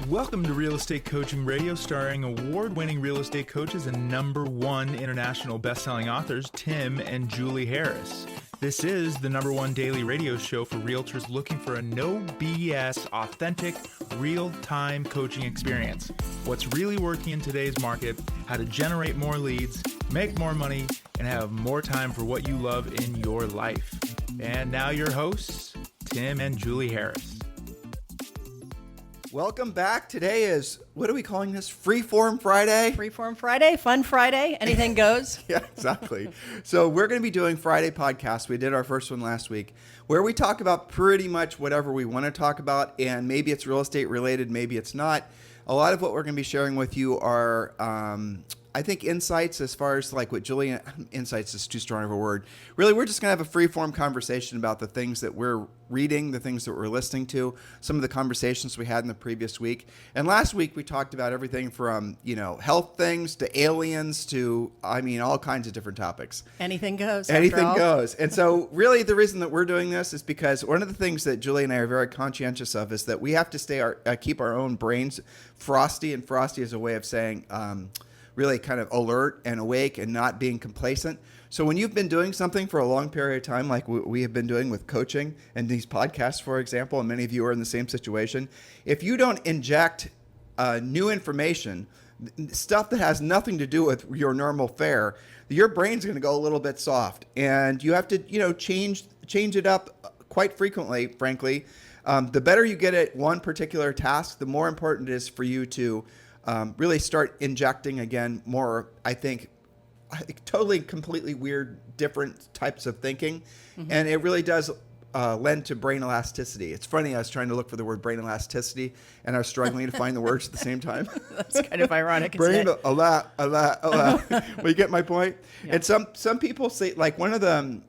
Welcome to Real Estate Coaching Radio, starring award-winning real estate coaches and #1 international best-selling authors, Tim and Julie Harris. This is the #1 daily radio show for realtors looking for a no BS, authentic, real-time coaching experience. What's really working in today's market, how to generate more leads, make more money, and have more time for what you love in your life. And now your hosts, Tim and Julie Harris. Welcome back. Today is, what are we calling this? Freeform Friday? Freeform Friday, fun Friday, anything goes. Yeah, exactly. So we're going to be doing Friday podcasts. We did our first one last week, where we talk about pretty much whatever we want to talk about, and maybe it's real estate related, maybe it's not. A lot of what we're going to be sharing with you are, I think, insights as far as like what Julie, insights is too strong of a word. Really, we're just going to have a free-form conversation about the things that we're reading, the things that we're listening to, some of the conversations we had in the previous week. And last week, we talked about everything from, health things to aliens to, all kinds of different topics. Anything goes. Anything goes. And so really the reason that we're doing this is because one of the things that Julie and I are very conscientious of is that we have to keep our own brains frosty, and frosty is a way of saying really kind of alert and awake and not being complacent. So when you've been doing something for a long period of time, like we have been doing with coaching and these podcasts, for example, and many of you are in the same situation, if you don't inject new information, stuff that has nothing to do with your normal fare, your brain's going to go a little bit soft. And you have to, change it up quite frequently, frankly. The better you get at one particular task, the more important it is for you to really start injecting again more, I think, totally, completely weird, different types of thinking. Mm-hmm. And it really does lend to brain elasticity. It's funny, I was trying to look for the word brain elasticity, and I was struggling to find the words at the same time. That's kind of ironic. Brain well, you get my point? Yeah. And some people say, like, one of the,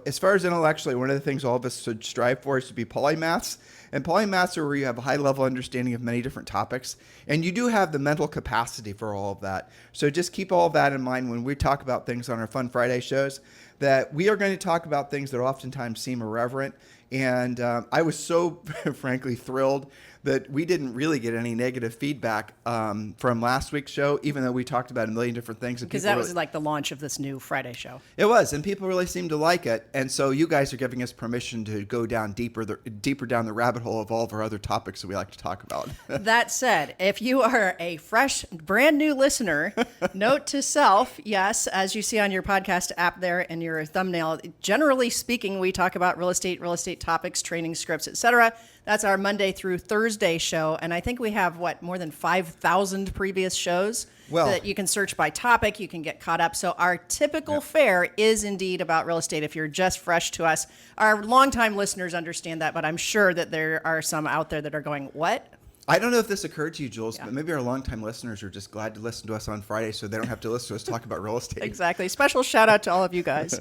as far as intellectually, one of the things all of us should strive for is to be polymaths. And polymaths are where you have a high-level understanding of many different topics. And you do have the mental capacity for all of that. So just keep all of that in mind when we talk about things on our Fun Friday shows, that we are going to talk about things that oftentimes seem irreverent. And I was so, frankly, thrilled that we didn't really get any negative feedback from last week's show, even though we talked about a million different things. Because that was like the launch of this new Friday show. It was, and people really seemed to like it. And so you guys are giving us permission to go down deeper down the rabbit hole of all of our other topics that we like to talk about. That said, if you are a fresh, brand new listener, note to self, yes, as you see on your podcast app there in your thumbnail, generally speaking, we talk about real estate topics, training scripts, etc. That's our Monday through Thursday show. And I think we have, more than 5,000 previous shows that you can search by topic. You can get caught up. So our typical fare is indeed about real estate if you're just fresh to us. Our longtime listeners understand that, but I'm sure that there are some out there that are going, what? I don't know if this occurred to you, Jules, but maybe our longtime listeners are just glad to listen to us on Friday so they don't have to listen to us talk about real estate. Exactly. Special shout out to all of you guys.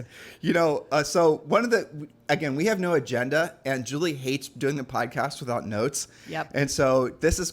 So one of again, we have no agenda, and Julie hates doing the podcast without notes. Yep. And so this is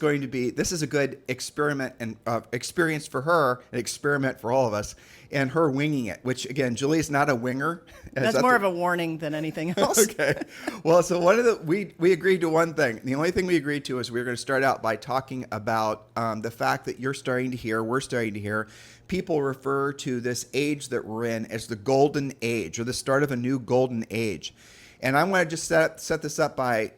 a good experiment and experience for her, an experiment for all of us, and her winging it, which, again, Julie is not a winger. That's more of a warning than anything else. Okay. Well, so we agreed to one thing. The only thing we agreed to is we were going to start out by talking about the fact that we're starting to hear, people refer to this age that we're in as the golden age, or the start of a new golden age. And I want to just set this up by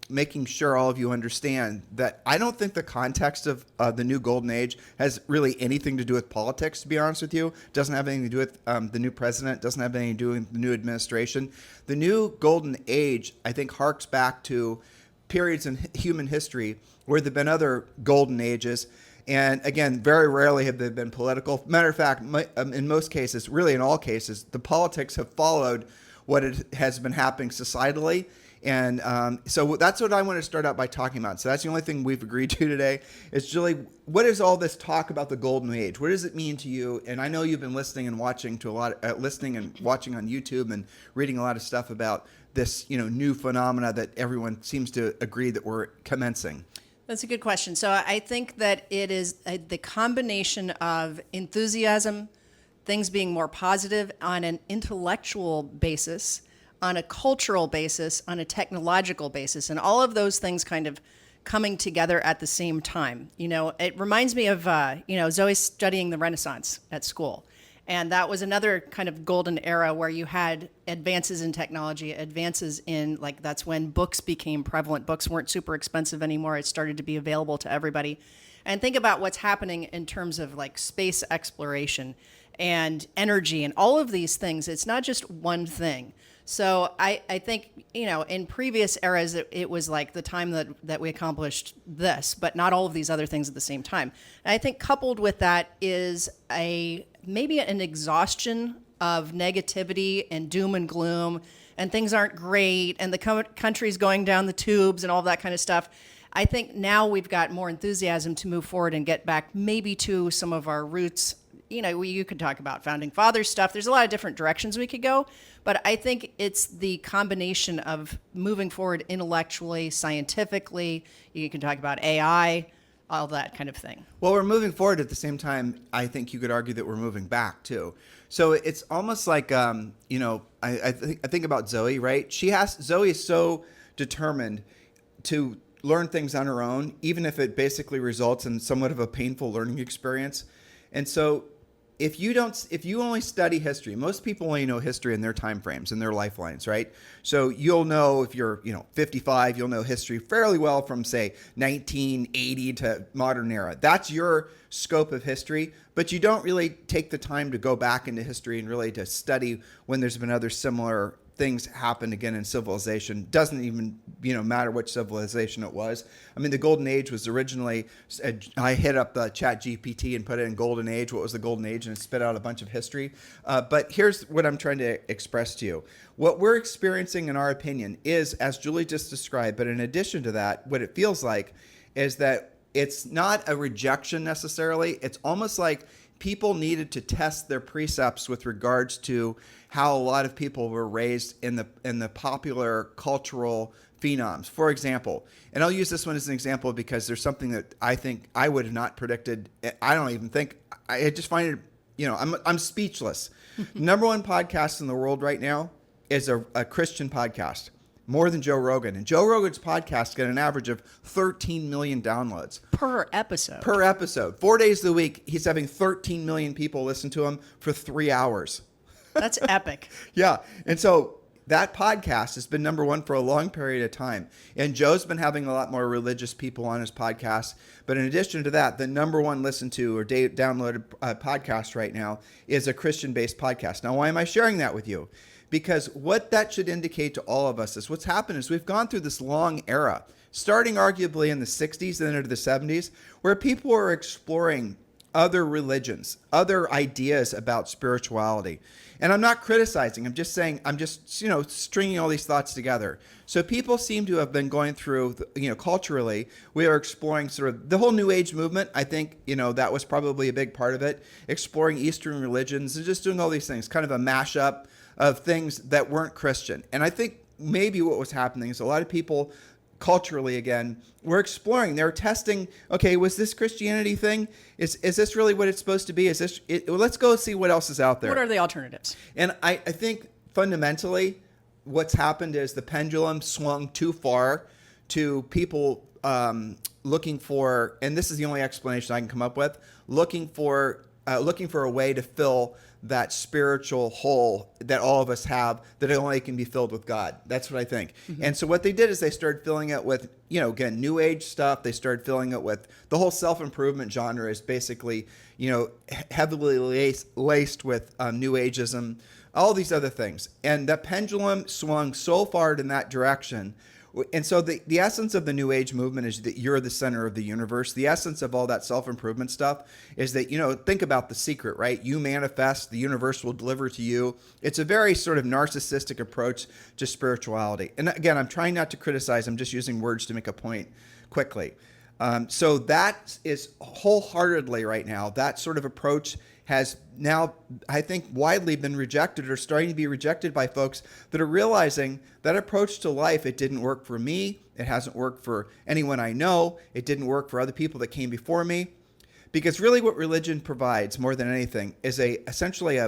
making sure all of you understand that I don't think the context of the new golden age has really anything to do with politics, to be honest with you. It doesn't have anything to do with the new president. It doesn't have anything to do with the new administration. The new golden age, I think, harks back to periods in human history where there have been other golden ages. And again, very rarely have they been political. Matter of fact, in most cases, really in all cases, the politics have followed what it has been happening societally. And so that's what I want to start out by talking about. So that's the only thing we've agreed to today is, Julie, what is all this talk about the golden age? What does it mean to you? And I know you've been listening and watching to a lot, listening and watching on YouTube and reading a lot of stuff about this, new phenomena that everyone seems to agree that we're commencing. That's a good question. So I think that it is the combination of enthusiasm, things being more positive on an intellectual basis, on a cultural basis, on a technological basis, and all of those things kind of coming together at the same time. It reminds me of, Zoe's studying the Renaissance at school. And that was another kind of golden era where you had advances in technology, advances in, that's when books became prevalent. Books weren't super expensive anymore. It started to be available to everybody. And think about what's happening in terms of space exploration and energy and all of these things. It's not just one thing. So I think, in previous eras, it was the time that we accomplished this, but not all of these other things at the same time. And I think coupled with that is maybe an exhaustion of negativity and doom and gloom, and things aren't great, and the country's going down the tubes and all that kind of stuff. I think now we've got more enthusiasm to move forward and get back maybe to some of our roots. You could talk about founding fathers stuff. There's a lot of different directions we could go, but I think it's the combination of moving forward intellectually, scientifically. You can talk about AI, all that kind of thing. Well, we're moving forward at the same time. I think you could argue that we're moving back too. So it's almost like, I think about Zoe, right? Zoe is so determined to learn things on her own, even if it basically results in somewhat of a painful learning experience. And so if you only study history, most people only know history in their time frames and their lifelines, right? So you'll know if you're, 55, you'll know history fairly well from, say, 1980 to modern era. That's your scope of history, but you don't really take the time to go back into history and really to study when there's been other similar things happen again in civilization. Doesn't even matter which civilization it was. I mean, the Golden Age was originally, I hit up the Chat GPT and put it in Golden Age. What was the Golden Age? And it spit out a bunch of history. But here's what I'm trying to express to you. What we're experiencing, in our opinion, is, as Julie just described, but in addition to that, what it feels like is that it's not a rejection necessarily. It's almost like people needed to test their precepts with regards to how a lot of people were raised in the popular cultural phenoms. For example, and I'll use this one as an example because there's something that I think I would have not predicted. I don't even think, I just find it, I'm speechless. Number one podcast in the world right now is a Christian podcast, more than Joe Rogan. And Joe Rogan's podcast got an average of 13 million downloads. Per episode. 4 days of the week, he's having 13 million people listen to him for 3 hours. That's epic. Yeah. And so that podcast has been number one for a long period of time. And Joe's been having a lot more religious people on his podcast. But in addition to that, the number one listened to or downloaded podcast right now is a Christian-based podcast. Now, why am I sharing that with you? Because what that should indicate to all of us is what's happened is we've gone through this long era, starting arguably in the 60s and into the 70s, where people are exploring other religions, other ideas about spirituality. And I'm not criticizing. I'm just saying, stringing all these thoughts together. So people seem to have been going through, culturally, we are exploring sort of the whole New Age movement. I think, that was probably a big part of it, exploring Eastern religions and just doing all these things, kind of a mashup of things that weren't Christian. And I think maybe what was happening is a lot of people culturally, again, were exploring. They're testing, okay, was this Christianity thing? Is this really what it's supposed to be? Is this it? Well, let's go see what else is out there. What are the alternatives? And I think fundamentally what's happened is the pendulum swung too far to people looking for, and this is the only explanation I can come up with, looking for a way to fill that spiritual hole that all of us have that only can be filled with God. That's what I think. Mm-hmm. And so what they did is they started filling it with, again, New Age stuff. They started filling it with the whole self-improvement genre is basically, heavily laced with New Ageism, all these other things. And that pendulum swung so far in that direction. And so the essence of the New Age movement is that you're the center of the universe. The essence of all that self-improvement stuff is that, think about The Secret, right? You manifest, the universe will deliver to you. It's a very sort of narcissistic approach to spirituality. And again, I'm trying not to criticize. I'm just using words to make a point quickly. So that is wholeheartedly right now, that sort of approach has now, I think, widely been rejected or starting to be rejected by folks that are realizing that approach to life, it didn't work for me. It hasn't worked for anyone I know. It didn't work for other people that came before me. Because really what religion provides more than anything is essentially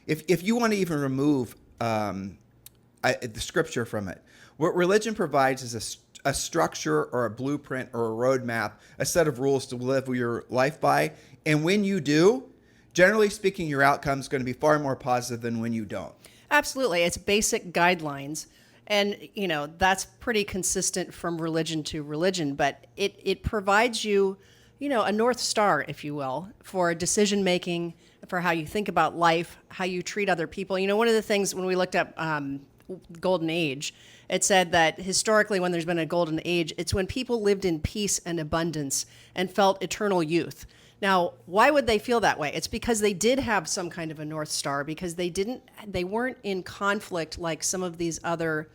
if you want to even remove the scripture from it, what religion provides is a structure or a blueprint or a roadmap, a set of rules to live your life by. And when you do, generally speaking, your outcome is going to be far more positive than when you don't. Absolutely. It's basic guidelines. And, that's pretty consistent from religion to religion, but it provides you, a North Star, if you will, for decision making, for how you think about life, how you treat other people. One of the things when we looked up Golden Age, it said that historically when there's been a golden age, it's when people lived in peace and abundance and felt eternal youth. Now, why would they feel that way? It's because they did have some kind of a North Star, because they weren't in conflict like some of these other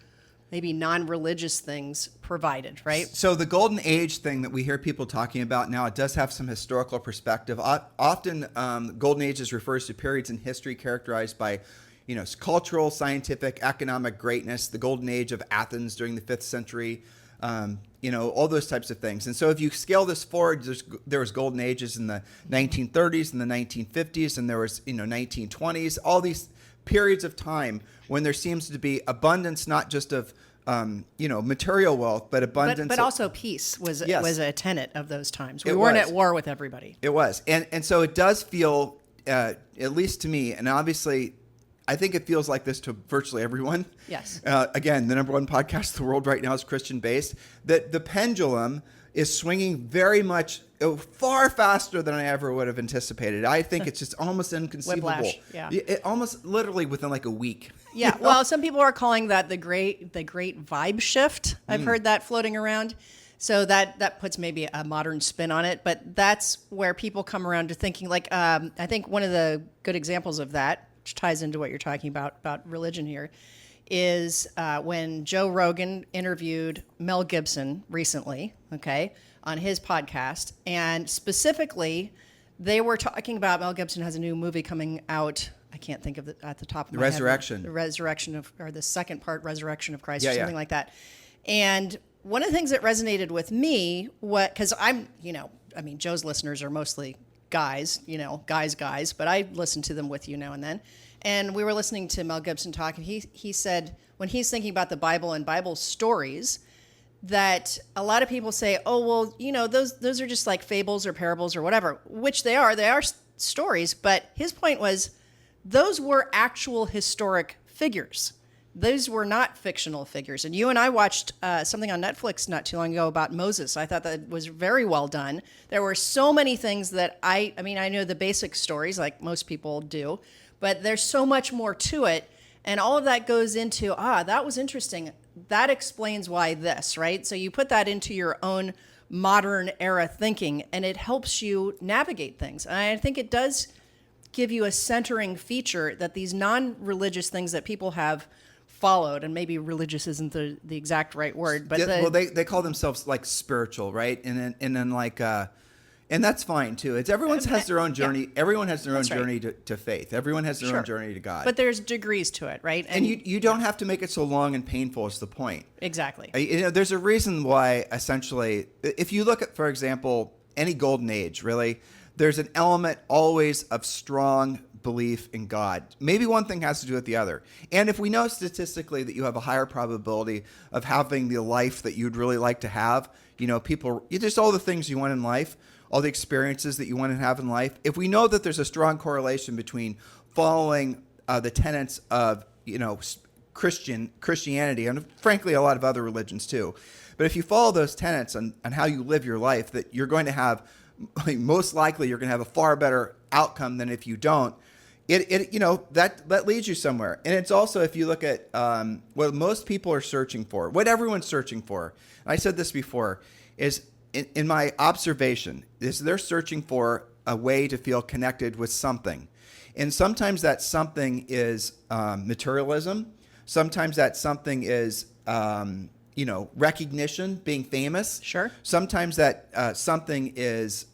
maybe non-religious things provided, right? So the Golden Age thing that we hear people talking about now, it does have some historical perspective. Often, Golden Ages refers to periods in history characterized by, cultural, scientific, economic greatness. The Golden Age of Athens during the 5th century. All those types of things. And so if you scale this forward, there was golden ages in the 1930s and the 1950s, and there was, 1920s, all these periods of time when there seems to be abundance, not just of, material wealth, but abundance. But also peace was a tenet of those times. We weren't at war with everybody. It was. And so it does feel, at least to me, and obviously I think it feels like this to virtually everyone. Yes. Again, the number one podcast in the world right now is Christian-based. That the pendulum is swinging very much, far faster than I ever would have anticipated. I think it's just almost inconceivable. Whiplash, yeah. It almost literally within like a week. Yeah. Well, some people are calling that the great vibe shift. I've heard that floating around. So that puts maybe a modern spin on it, but that's where people come around to thinking like, I think one of the good examples of that, which ties into what you're talking about religion here, is when Joe Rogan interviewed Mel Gibson recently, on his podcast. And specifically, they were talking about Mel Gibson has a new movie coming out. I can't think of it at the top of my head. The Resurrection or the second part, Resurrection of Christ, or something like that. And one of the things that resonated with me, because Joe's listeners are mostly guys, guys, but I listen to them with you now and then. And we were listening to Mel Gibson talk, and he said when he's thinking about the Bible and Bible stories, that a lot of people say, oh, well, those are just like fables or parables or whatever, which they are stories. But his point was those were actual historic figures. Those were not fictional figures. And you and I watched something on Netflix not too long ago about Moses. I thought that was very well done. There were so many things that I know the basic stories like most people do, but there's so much more to it. And all of that goes into, that was interesting. That explains why this, right? So you put that into your own modern era thinking, and it helps you navigate things. And I think it does give you a centering feature that these non-religious things that people have followed, and maybe religious isn't the exact right word, but they call themselves like spiritual, right? And then like, and that's fine too. It's everyone has their own journey. Yeah. Everyone has their own journey to faith. Everyone has their own journey to God. But there's degrees to it, right? And you don't have to make it so long and painful is the point. Exactly. There's a reason why essentially, if you look at, for example, any golden age, really, there's an element always of strong belief in God. Maybe one thing has to do with the other. And if we know statistically that you have a higher probability of having the life that you'd really like to have, just all the things you want in life, all the experiences that you want to have in life. If we know that there's a strong correlation between following the tenets of, Christianity, and frankly, a lot of other religions too. But if you follow those tenets on how you live your life, that you're going to have, most likely you're going to have a far better outcome than if you don't. That leads you somewhere. And it's also, if you look at what most people are searching for, what everyone's searching for, and I said this before, is in my observation, is they're searching for a way to feel connected with something. And sometimes that something is materialism. Sometimes that something is, recognition, being famous. Sure. Sometimes that something is,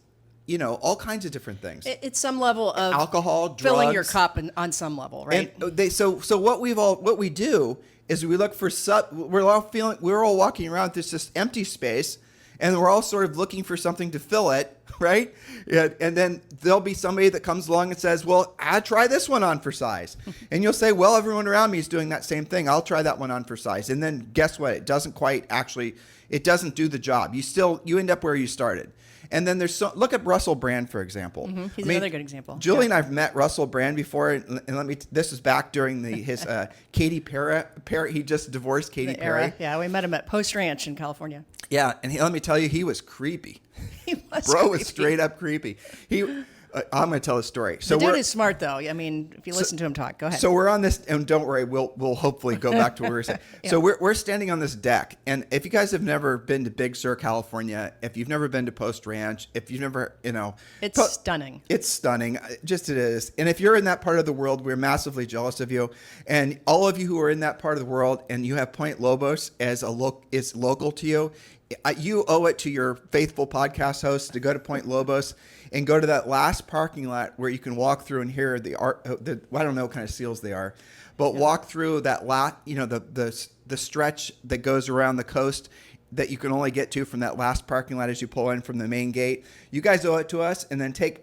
all kinds of different things. It's some level of alcohol, drugs, filling your cup on some level, right? And so what we do is we look for we're all walking around this empty space, and we're all sort of looking for something to fill it. right? And then there'll be somebody that comes along and says, well, I'll try this one on for size. And you'll say, well, everyone around me is doing that same thing. I'll try that one on for size. And then guess what? It doesn't do the job. You end up where you started. And then look at Russell Brand, for example. Mm-hmm. He's another good example. Julie and I've met Russell Brand before, and this was back during his Katy Perry. He just divorced Katy Perry. Yeah, we met him at Post Ranch in California. Yeah, and let me tell you, he was creepy. He was Bro creepy. was straight up creepy. I'm going to tell a story. The dude is smart, though. I mean, if you listen to him talk, go ahead. So we're on this, and don't worry, we'll hopefully go back to where we were saying. Yeah. So we're standing on this deck, and if you guys have never been to Big Sur, California, if you've never been to Post Ranch, if you've never, it's stunning. It's stunning, just it is. And if you're in that part of the world, we're massively jealous of you. And all of you who are in that part of the world, and you have Point Lobos as is local to you, you owe it to your faithful podcast hosts to go to Point Lobos and go to that last parking lot where you can walk through and hear I don't know what kind of seals they are, but walk through that the stretch that goes around the coast that you can only get to from that last parking lot as you pull in from the main gate. You guys owe it to us, and then take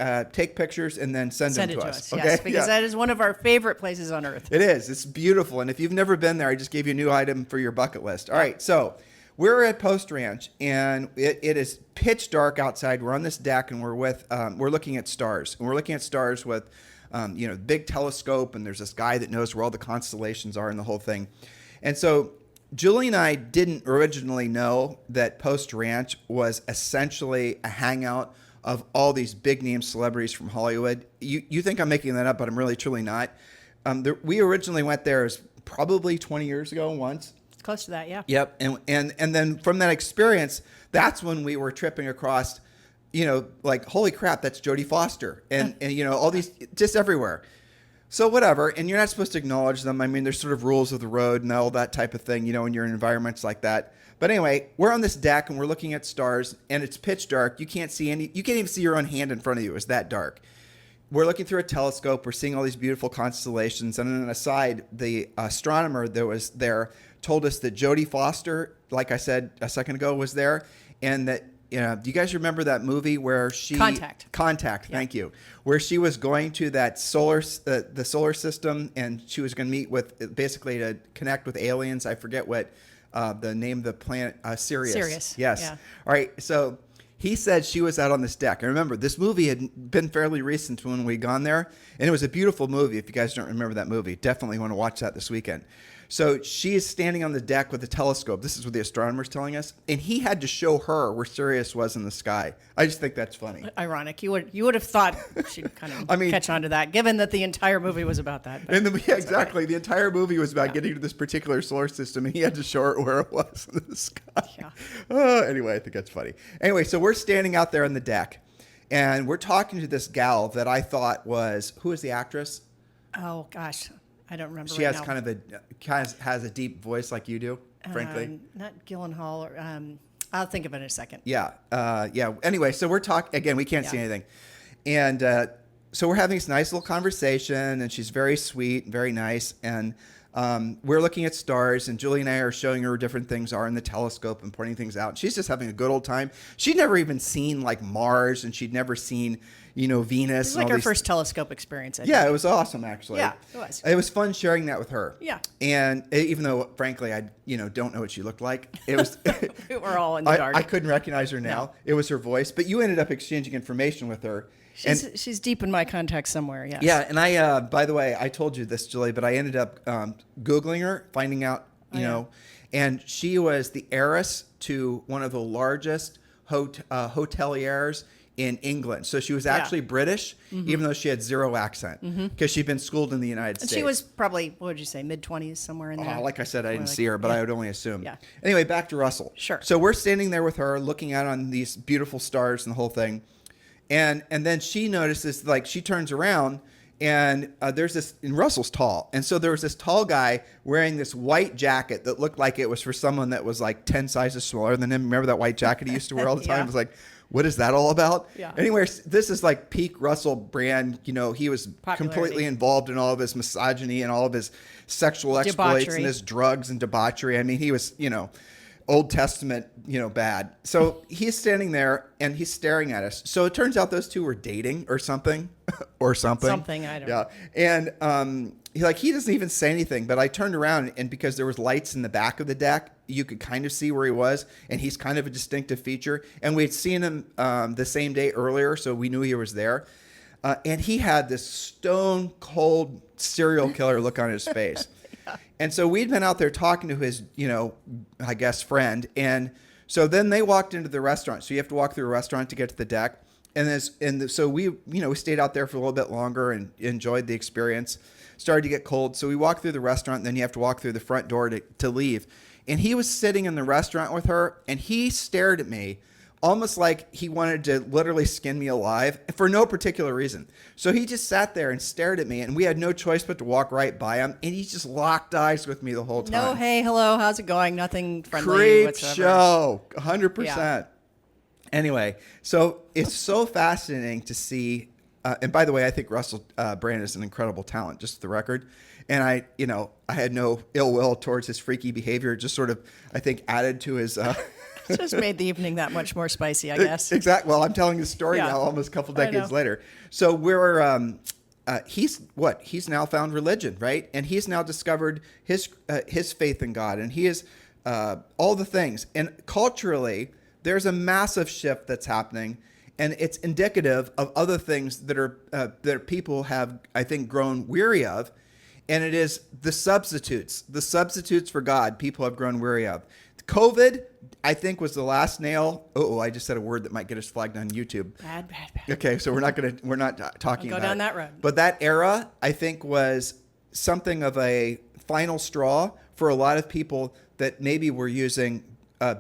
pictures and then send them to us. Okay? Yes, because that is one of our favorite places on earth. It is. It's beautiful. And if you've never been there, I just gave you a new item for your bucket list. All right, so we're at Post Ranch, and it is pitch dark outside. We're on this deck, and we're looking at stars. And we're looking at stars with, big telescope, and there's this guy that knows where all the constellations are and the whole thing. And so Julie and I didn't originally know that Post Ranch was essentially a hangout of all these big-name celebrities from Hollywood. You think I'm making that up, but I'm really, truly not. We originally went there as probably 20 years ago once. Close to that, yeah. Yep. And then from that experience, that's when we were tripping across, like, holy crap, that's Jodie Foster. And all these, just everywhere. So whatever. And you're not supposed to acknowledge them. I mean, there's sort of rules of the road and all that type of thing, when you're in environments like that. But anyway, we're on this deck and we're looking at stars, and it's pitch dark. You can't even see your own hand in front of you. It's that dark. We're looking through a telescope. We're seeing all these beautiful constellations. And then aside, the astronomer that was there told us that Jodie Foster, like I said a second ago, was there. And that, do you guys remember that movie where she... Contact, thank you. Where she was going to that the solar system, and she was going to meet with, basically to connect with aliens. I forget what the name of the planet, Sirius. Sirius. Yes. Yeah. All right, so... He said she was out on this deck. And remember, this movie had been fairly recent when we'd gone there. And it was a beautiful movie. If you guys don't remember that movie, definitely want to watch that this weekend. So she is standing on the deck with a telescope. This is what the astronomer's telling us. And he had to show her where Sirius was in the sky. I just think that's funny. Ironic. You would have thought she'd kind of catch on to that, given that the entire movie was about that. Exactly. The entire movie was about getting to this particular solar system, and he had to show her where it was in the sky. Yeah. Anyway, I think that's funny. Anyway, so we're standing out there on the deck, and we're talking to this gal that I thought who is the actress? Oh, gosh. I don't remember. She has kind of has a deep voice like you do, frankly. Not Gyllenhaal. Or, I'll think of it in a second. Yeah. Anyway, so we're talking again. We can't see anything, and so we're having this nice little conversation, and she's very sweet, and very nice, and we're looking at stars, and Julie and I are showing her where different things are in the telescope and pointing things out. She's just having a good old time. She'd never even seen like Mars, and she'd never seen Venus. It was like her first telescope experience. Yeah, it was awesome, actually. Yeah, it was. It was fun sharing that with her. Yeah. And even though, frankly, I don't know what she looked like, it was. We were all in the dark. I couldn't recognize her now. No. It was her voice, but you ended up exchanging information with her. She's deep in my contacts somewhere. Yes. Yeah, and I, by the way, I told you this, Julie, but I ended up Googling her, finding out, and she was the heiress to one of the largest hoteliers in England. So she was actually British, even though she had zero accent, because she'd been schooled in the United States. She was probably, what would you say, mid-20s, somewhere in there? Like I said, I didn't see her, but I would only assume. Yeah. Anyway, back to Russell. Sure. So we're standing there with her, looking out on these beautiful stars and the whole thing. And then she notices, like, she turns around, and there's this, and Russell's tall. And so there was this tall guy wearing this white jacket that looked like it was for someone that was like 10 sizes smaller than him. Remember that white jacket he used to wear all the time? It was like, what is that all about? Yeah. Anyway, this is like peak Russell Brand. He was completely involved in all of his misogyny and all of his sexual exploits and his drugs and debauchery. I mean, he was, Old Testament, bad. So he's standing there and he's staring at us. So it turns out those two were dating or something, Something, I don't know. And he doesn't even say anything. But I turned around, and because there was lights in the back of the deck, you could kind of see where he was, and he's kind of a distinctive feature. And we'd seen him the same day earlier, so we knew he was there. And he had this stone cold serial killer look on his face. And so we'd been out there talking to his, I guess, friend. And so then they walked into the restaurant. So you have to walk through a restaurant to get to the deck. So we stayed out there for a little bit longer and enjoyed the experience. Started to get cold. So we walked through the restaurant, and then you have to walk through the front door to leave. And he was sitting in the restaurant with her, and he stared at me almost like he wanted to literally skin me alive for no particular reason. So he just sat there and stared at me, and we had no choice but to walk right by him. And he just locked eyes with me the whole time. No, hey, hello, how's it going? Nothing friendly Creep whatsoever. show, 100%. Yeah. Anyway, so it's so fascinating to see. And by the way, I think Russell Brand is an incredible talent, just the record. And I had no ill will towards his freaky behavior. Just sort of, I think, added to his. It just made the evening that much more spicy, I guess. Exactly. Well, I'm telling the story now, almost a couple decades later. So he's now found religion, right? And he's now discovered his faith in God, and he is all the things. And culturally, there's a massive shift that's happening, and it's indicative of other things that people have, I think, grown weary of. And it is the substitutes for God people have grown weary of. COVID, I think, was the last nail. Oh, I just said a word that might get us flagged on YouTube. Bad. Okay, so we're not talking about go down it. that road. But that era, I think, was something of a final straw for a lot of people that maybe were using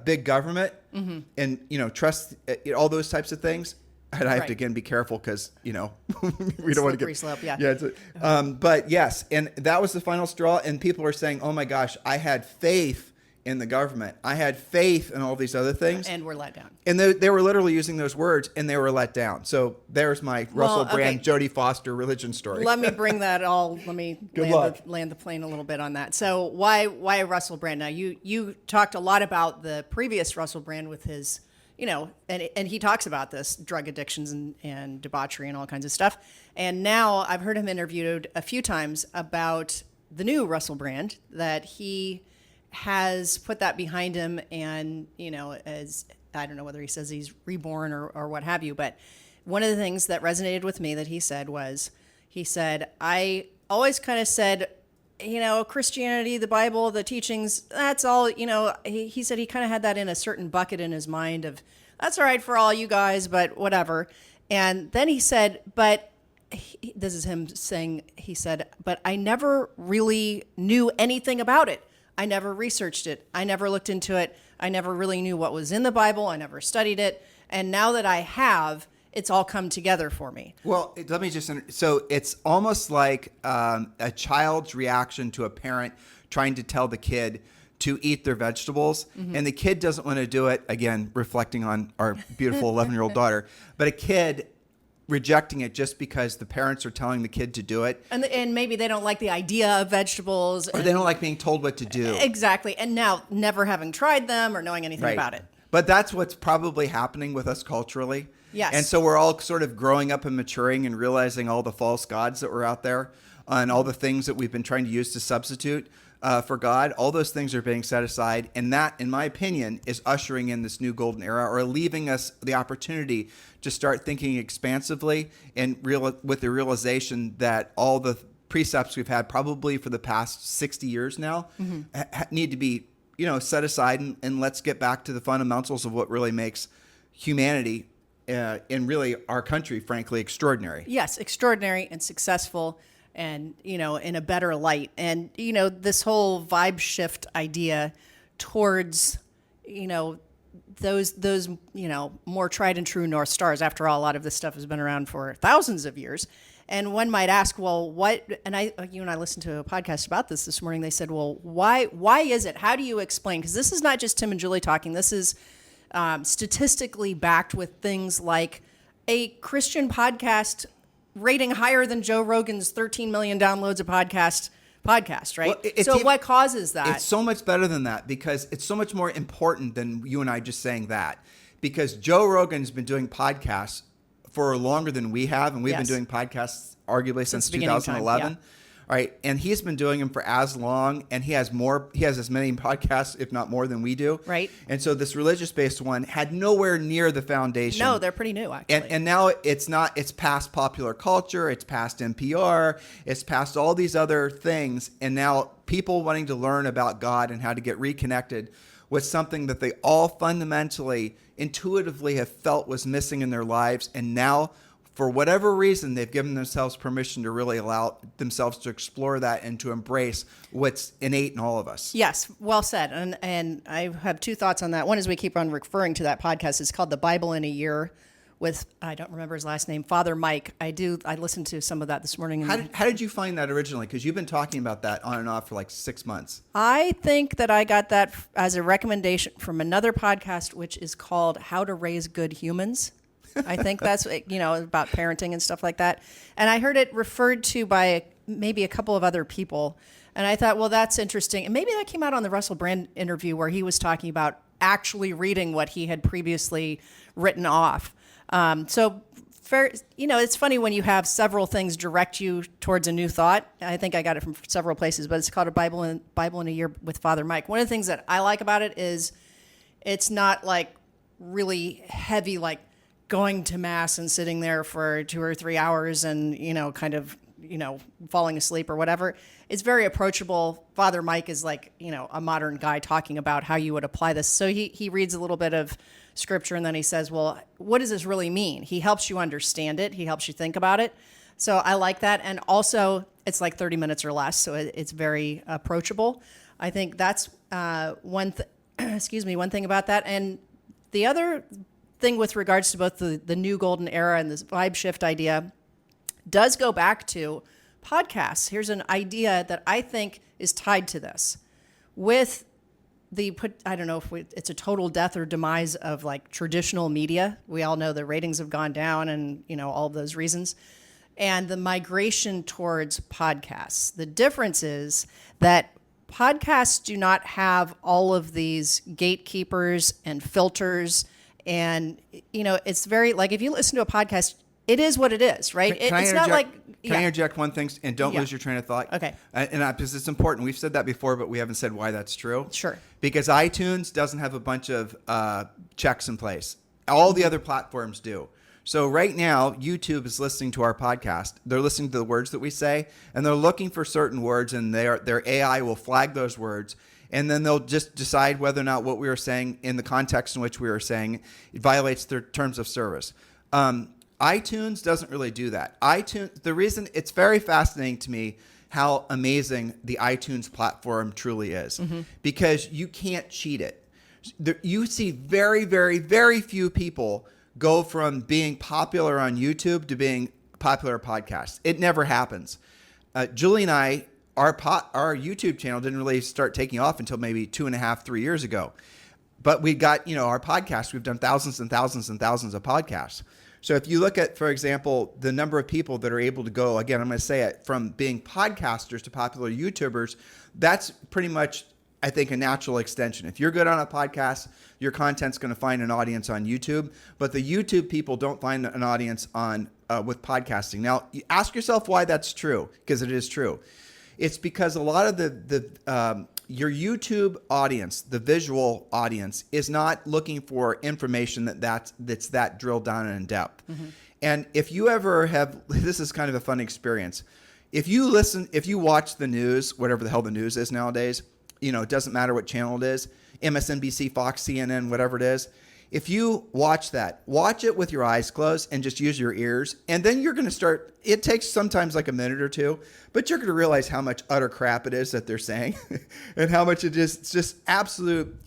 big government and trust all those types of things. And I have to again be careful because we don't want to get slope. Yeah. But yes, and that was the final straw. And people are saying, "Oh my gosh, I had faith in the government. I had faith in all these other things." And we're let down. And they were literally using those words, and they were let down. So there's my Russell Brand, Jodie Foster religion story. Let me bring that all. Let me land the plane a little bit on that. So why Russell Brand? Now you talked a lot about the previous Russell Brand with his, and he talks about this drug addictions and debauchery and all kinds of stuff. And now I've heard him interviewed a few times about the new Russell Brand, that he has put that behind him, and as I don't know whether he says he's reborn or what have you, but one of the things that resonated with me that he said was, I always kind of said, Christianity, the Bible, the teachings, that's all, he said he kind of had that in a certain bucket in his mind of, that's all right for all you guys, but whatever. And then he said, this is him saying, he said, but I never really knew anything about it. I never researched it. I never looked into it. I never really knew what was in the Bible. I never studied it. And now that I have, it's all come together for me. Well, let me so it's almost like a child's reaction to a parent trying to tell the kid to eat their vegetables. Mm-hmm. And the kid doesn't want to do it, again, reflecting on our beautiful 11-year-old daughter, but a kid rejecting it just because the parents are telling the kid to do it. And maybe they don't like the idea of vegetables. Or they don't like being told what to do. Exactly. And now never having tried them or knowing anything about it. But that's what's probably happening with us culturally. Yes. And so we're all sort of growing up and maturing and realizing all the false gods that were out there and all the things that we've been trying to use to substitute for God. All those things are being set aside. And that, in my opinion, is ushering in this new golden era, or leaving us the opportunity to start thinking expansively and with the realization that all the precepts we've had probably for the past 60 years now need to be set aside, and let's get back to the fundamentals of what really makes humanity and really our country, frankly, extraordinary. Yes, extraordinary and successful, and in a better light. And this whole vibe shift idea towards those more tried and true North Stars. After all, a lot of this stuff has been around for thousands of years. And one might ask, well, what? And you and I listened to a podcast about this morning. They said, well, why is it? How do you explain? Because this is not just Tim and Julie talking. This is statistically backed with things like a Christian podcast rating higher than Joe Rogan's 13 million downloads a podcast, right? Well, so what causes that? It's so much better than that because it's so much more important than you and I just saying that. Because Joe Rogan's been doing podcasts for longer than we have, and we've been doing podcasts arguably since 2011. Time, All right, and he's been doing them for as long, and he has as many podcasts, if not more, than we do. Right. And so this religious-based one had nowhere near the foundation. No, they're pretty new, actually. And now it's past popular culture, it's past NPR, it's past all these other things, and now people wanting to learn about God and how to get reconnected with something that they all fundamentally, intuitively have felt was missing in their lives, and now for whatever reason, they've given themselves permission to really allow themselves to explore that and to embrace what's innate in all of us. Yes, well said. And I have two thoughts on that. One is we keep on referring to that podcast. It's called The Bible in a Year with, I don't remember his last name, Father Mike. I listened to some of that this morning. How did you find that originally? Because you've been talking about that on and off for like 6 months. I think that I got that as a recommendation from another podcast, which is called How to Raise Good Humans. I think that's, about parenting and stuff like that. And I heard it referred to by maybe a couple of other people. And I thought, well, that's interesting. And maybe that came out on the Russell Brand interview where he was talking about actually reading what he had previously written off. So fair, it's funny when you have several things direct you towards a new thought. I think I got it from several places, but it's called A Bible in a Year with Father Mike. One of the things that I like about it is it's not like really heavy, like going to mass and sitting there for 2 or 3 hours and, falling asleep or whatever. It's very approachable. Father Mike is like, a modern guy talking about how you would apply this. So he reads a little bit of scripture and then he says, well, what does this really mean? He helps you understand it. He helps you think about it. So I like that. And also it's like 30 minutes or less. So it's very approachable. I think that's one thing about that. And the other thing with regards to both the new golden era and this vibe shift idea does go back to podcasts. Here's an idea that I think is tied to this. With I don't know if it's a total death or demise of like traditional media. We all know the ratings have gone down and, all of those reasons. And the migration towards podcasts. The difference is that podcasts do not have all of these gatekeepers and filters. And, it's very, like, if you listen to a podcast, it is what it is, right? It's not like... Can I interject one thing and don't lose your train of thought? Okay. Because it's important. We've said that before, but we haven't said why that's true. Sure. Because iTunes doesn't have a bunch of checks in place. All the other platforms do. So right now, YouTube is listening to our podcast. They're listening to the words that we say, and they're looking for certain words, and their AI will flag those words. And then they'll just decide whether or not what we are saying in the context in which we are saying it violates their terms of service. iTunes doesn't really do that. The reason it's very fascinating to me how amazing the iTunes platform truly is, because you can't cheat it. You see very, very, very few people go from being popular on YouTube to being popular podcasts. It never happens. Julie and I, our YouTube channel didn't really start taking off until maybe 2.5, 3 years ago. But we got, our podcast, we've done thousands and thousands and thousands of podcasts. So if you look at, for example, the number of people that are able to go, again, I'm going to say it, from being podcasters to popular YouTubers, that's pretty much, I think, a natural extension. If you're good on a podcast, your content's going to find an audience on YouTube. But the YouTube people don't find an audience on with podcasting. Now, you ask yourself why that's true, because it is true. It's because a lot of your YouTube audience, the visual audience, is not looking for information that's that drilled down and in depth. And if you ever have, this is kind of a fun experience. If you watch the news, whatever the hell the news is nowadays, it doesn't matter what channel it is, MSNBC, Fox, CNN, whatever it is. If you watch it with your eyes closed and just use your ears, and then you're going to start, it takes sometimes like a minute or two, but you're going to realize how much utter crap it is that they're saying and how much it is just absolute,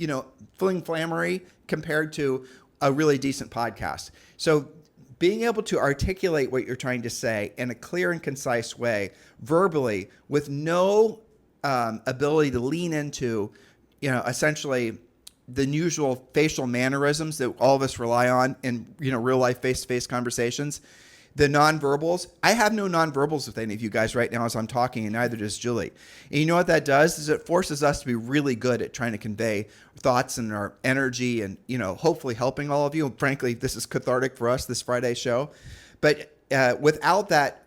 fling-flammery compared to a really decent podcast. So being able to articulate what you're trying to say in a clear and concise way, verbally, with no ability to lean into, essentially the usual facial mannerisms that all of us rely on in real life face-to-face conversations, The nonverbals, I have no nonverbals with any of you guys right now as I'm talking, and neither does Julie. And you know what that does is it forces us to be really good at trying to convey thoughts and our energy and, hopefully helping all of you. Frankly, this is cathartic for us, this Friday show. But without that,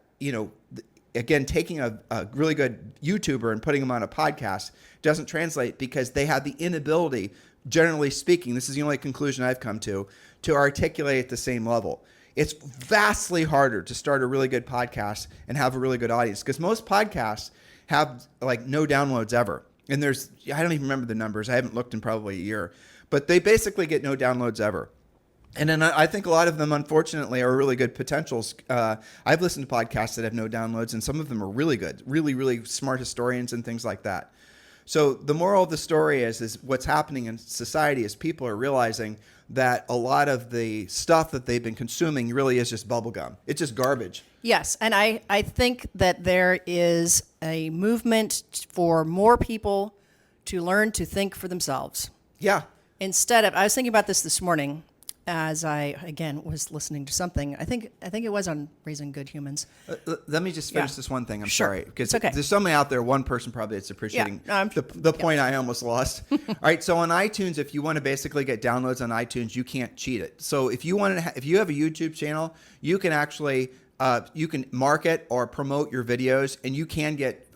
again, taking a really good YouTuber and putting them on a podcast doesn't translate because they have the inability, generally speaking, this is the only conclusion I've come to articulate at the same level. It's vastly harder to start a really good podcast and have a really good audience because most podcasts have like no downloads ever. And I don't even remember the numbers. I haven't looked in probably a year, but they basically get no downloads ever. And then I think a lot of them, unfortunately, are really good potentials. I've listened to podcasts that have no downloads, and some of them are really good, really, really smart historians and things like that. So the moral of the story is what's happening in society is people are realizing that a lot of the stuff that they've been consuming really is just bubblegum. It's just garbage. Yes, and I think that there is a movement for more people to learn to think for themselves. Yeah. I was thinking about this morning as I, again, was listening to something. I think it was on Raising Good Humans. Let me just finish this one thing. I'm sorry. Because okay. There's somebody out there, one person probably that's appreciating the point I almost lost. All right. So on iTunes, if you want to basically get downloads on iTunes, you can't cheat it. So if you if you have a YouTube channel, you can actually, you can market or promote your videos and you can get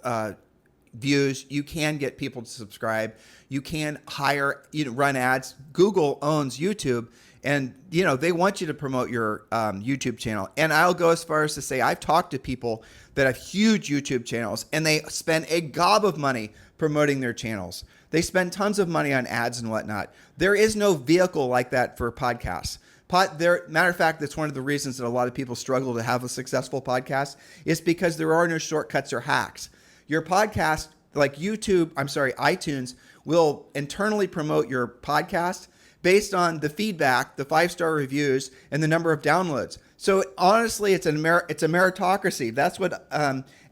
views. You can get people to subscribe. You can hire, run ads. Google owns YouTube. And, they want you to promote your YouTube channel. And I'll go as far as to say I've talked to people that have huge YouTube channels and they spend a gob of money promoting their channels. They spend tons of money on ads and whatnot. There is no vehicle like that for podcasts. Matter of fact, that's one of the reasons that a lot of people struggle to have a successful podcast is because there are no shortcuts or hacks. Your podcast, like iTunes, will internally promote your podcast based on the feedback, the 5-star reviews, and the number of downloads. So honestly, it's a meritocracy. That's what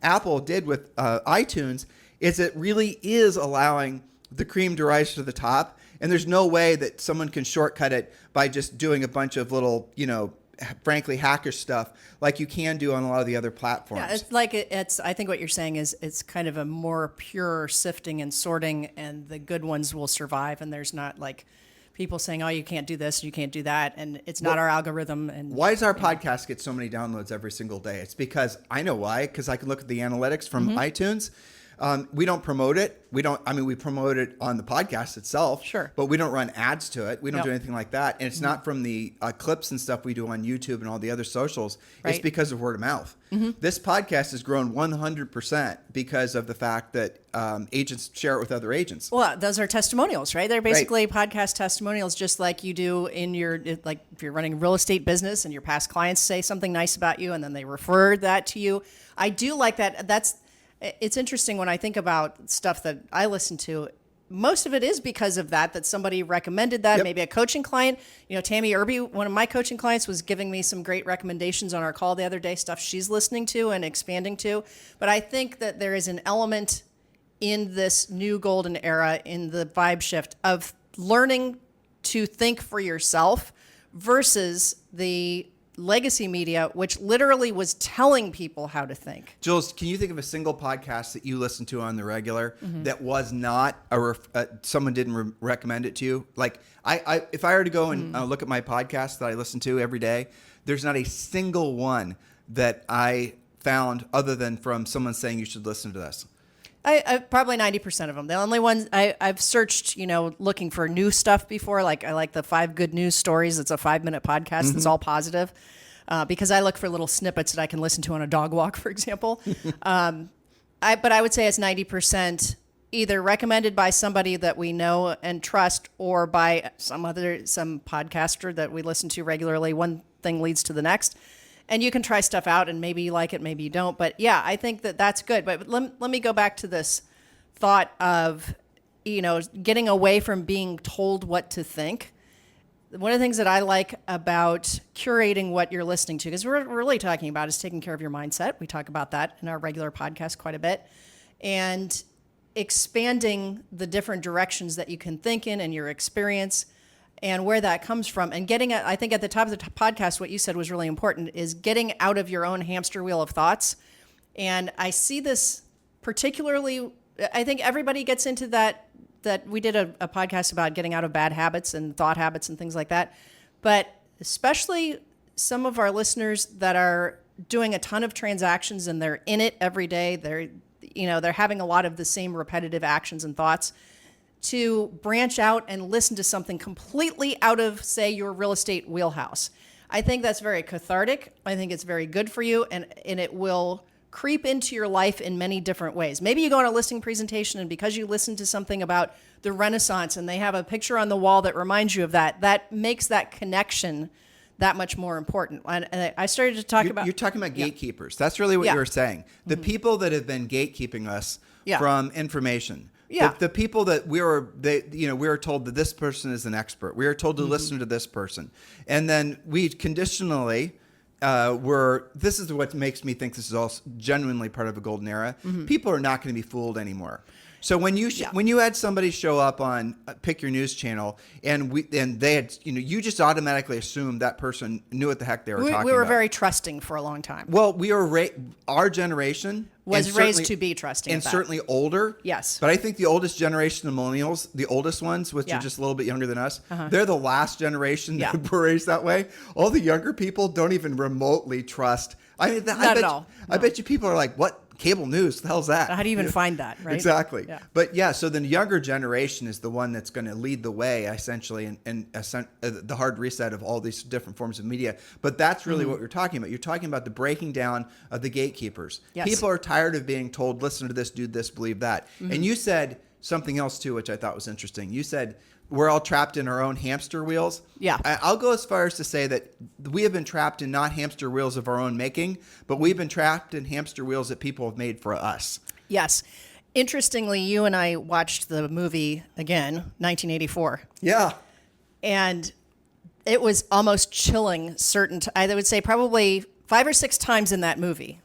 Apple did with iTunes. Is it really is allowing the cream to rise to the top, and there's no way that someone can shortcut it by just doing a bunch of little, frankly, hackish stuff like you can do on a lot of the other platforms. Yeah, it's like I think what you're saying is it's kind of a more pure sifting and sorting, and the good ones will survive, and there's not like people saying, oh, you can't do this, you can't do that, and it's not our algorithm. And why does our podcast get so many downloads every single day? It's because I know why, because I can look at the analytics from iTunes. We don't promote it. We promote it on the podcast itself. Sure. But we don't run ads to it. We don't do anything like that. And it's not from the clips and stuff we do on YouTube and all the other socials. Right. It's because of word of mouth. This podcast has grown 100% because of the fact that agents share it with other agents. Well, those are testimonials, right? They're basically podcast testimonials, just like you do in like if you're running a real estate business and your past clients say something nice about you and then they refer that to you. I do like that. It's interesting when I think about stuff that I listen to. Most of it is because of that somebody recommended that. Yep. Maybe a coaching client. Tammy Irby, one of my coaching clients, was giving me some great recommendations on our call the other day, stuff she's listening to and expanding to. But I think that there is an element in this new golden era, in the vibe shift of learning to think for yourself versus the legacy media, which literally was telling people how to think. Jules, can you think of a single podcast that you listen to on the regular that was not someone didn't recommend it to you? Like if I were to go and look at my podcast that I listen to every day, there's not a single one that I found other than from someone saying you should listen to this. I probably 90% of them. The only ones I've searched, looking for new stuff before. Like I like the 5 Good News Stories. It's a 5-minute podcast. It's all positive because I look for little snippets that I can listen to on a dog walk, for example. But I would say it's 90% either recommended by somebody that we know and trust, or by some podcaster that we listen to regularly. One thing leads to the next. And you can try stuff out and maybe you like it, maybe you don't. But yeah, I think that's good. But let me go back to this thought of, getting away from being told what to think. One of the things that I like about curating what you're listening to, because we're really talking about is taking care of your mindset. We talk about that in our regular podcast quite a bit. And expanding the different directions that you can think in and your experience. and where that comes from. And I think at the top of the podcast, what you said was really important, is getting out of your own hamster wheel of thoughts. And I see this particularly, I think everybody gets into that we did a podcast about getting out of bad habits and thought habits and things like that. But especially some of our listeners that are doing a ton of transactions and they're in it every day. They're having a lot of the same repetitive actions and thoughts. To branch out and listen to something completely out of, say, your real estate wheelhouse. I think that's very cathartic. I think it's very good for you, and it will creep into your life in many different ways. Maybe you go on a listing presentation, and because you listen to something about the Renaissance and they have a picture on the wall that reminds you of that makes that connection that much more important. And I started to talk about... You're talking about gatekeepers. That's really what you were saying. The people that have been gatekeeping us from information. Yeah. The people that we were told that this person is an expert. We were told to listen to this person. And then we conditionally... this is what makes me think this is all genuinely part of a golden era. People are not going to be fooled anymore. So when you had somebody show up on Pick Your News channel and they had, you just automatically assumed that person knew what the heck they were talking about. We were very trusting for a long time. Well, we were our generation was raised to be trusting, and certainly older. Yes, but I think the oldest generation of millennials, the oldest ones, which are just a little bit younger than us, they're the last generation that were raised that way. All the younger people don't even remotely trust. I mean, not at all. No. I bet you people are like, "What cable news? The hell's that?" How do you even find that? Right? Exactly. Yeah. But so the younger generation is the one that's going to lead the way, essentially, in the hard reset of all these different forms of media. But that's really what you're talking about. You're talking about the breaking down of the gatekeepers. Yes. People are tired of being told, listen to this, do this, believe that. And you said something else too, which I thought was interesting. You said we're all trapped in our own hamster wheels. Yeah. I'll go as far as to say that we have been trapped in not hamster wheels of our own making, but we've been trapped in hamster wheels that people have made for us. Yes. Interestingly, you and I watched the movie again, 1984. Yeah. And it was almost chilling I would say probably 5 or 6 times in that movie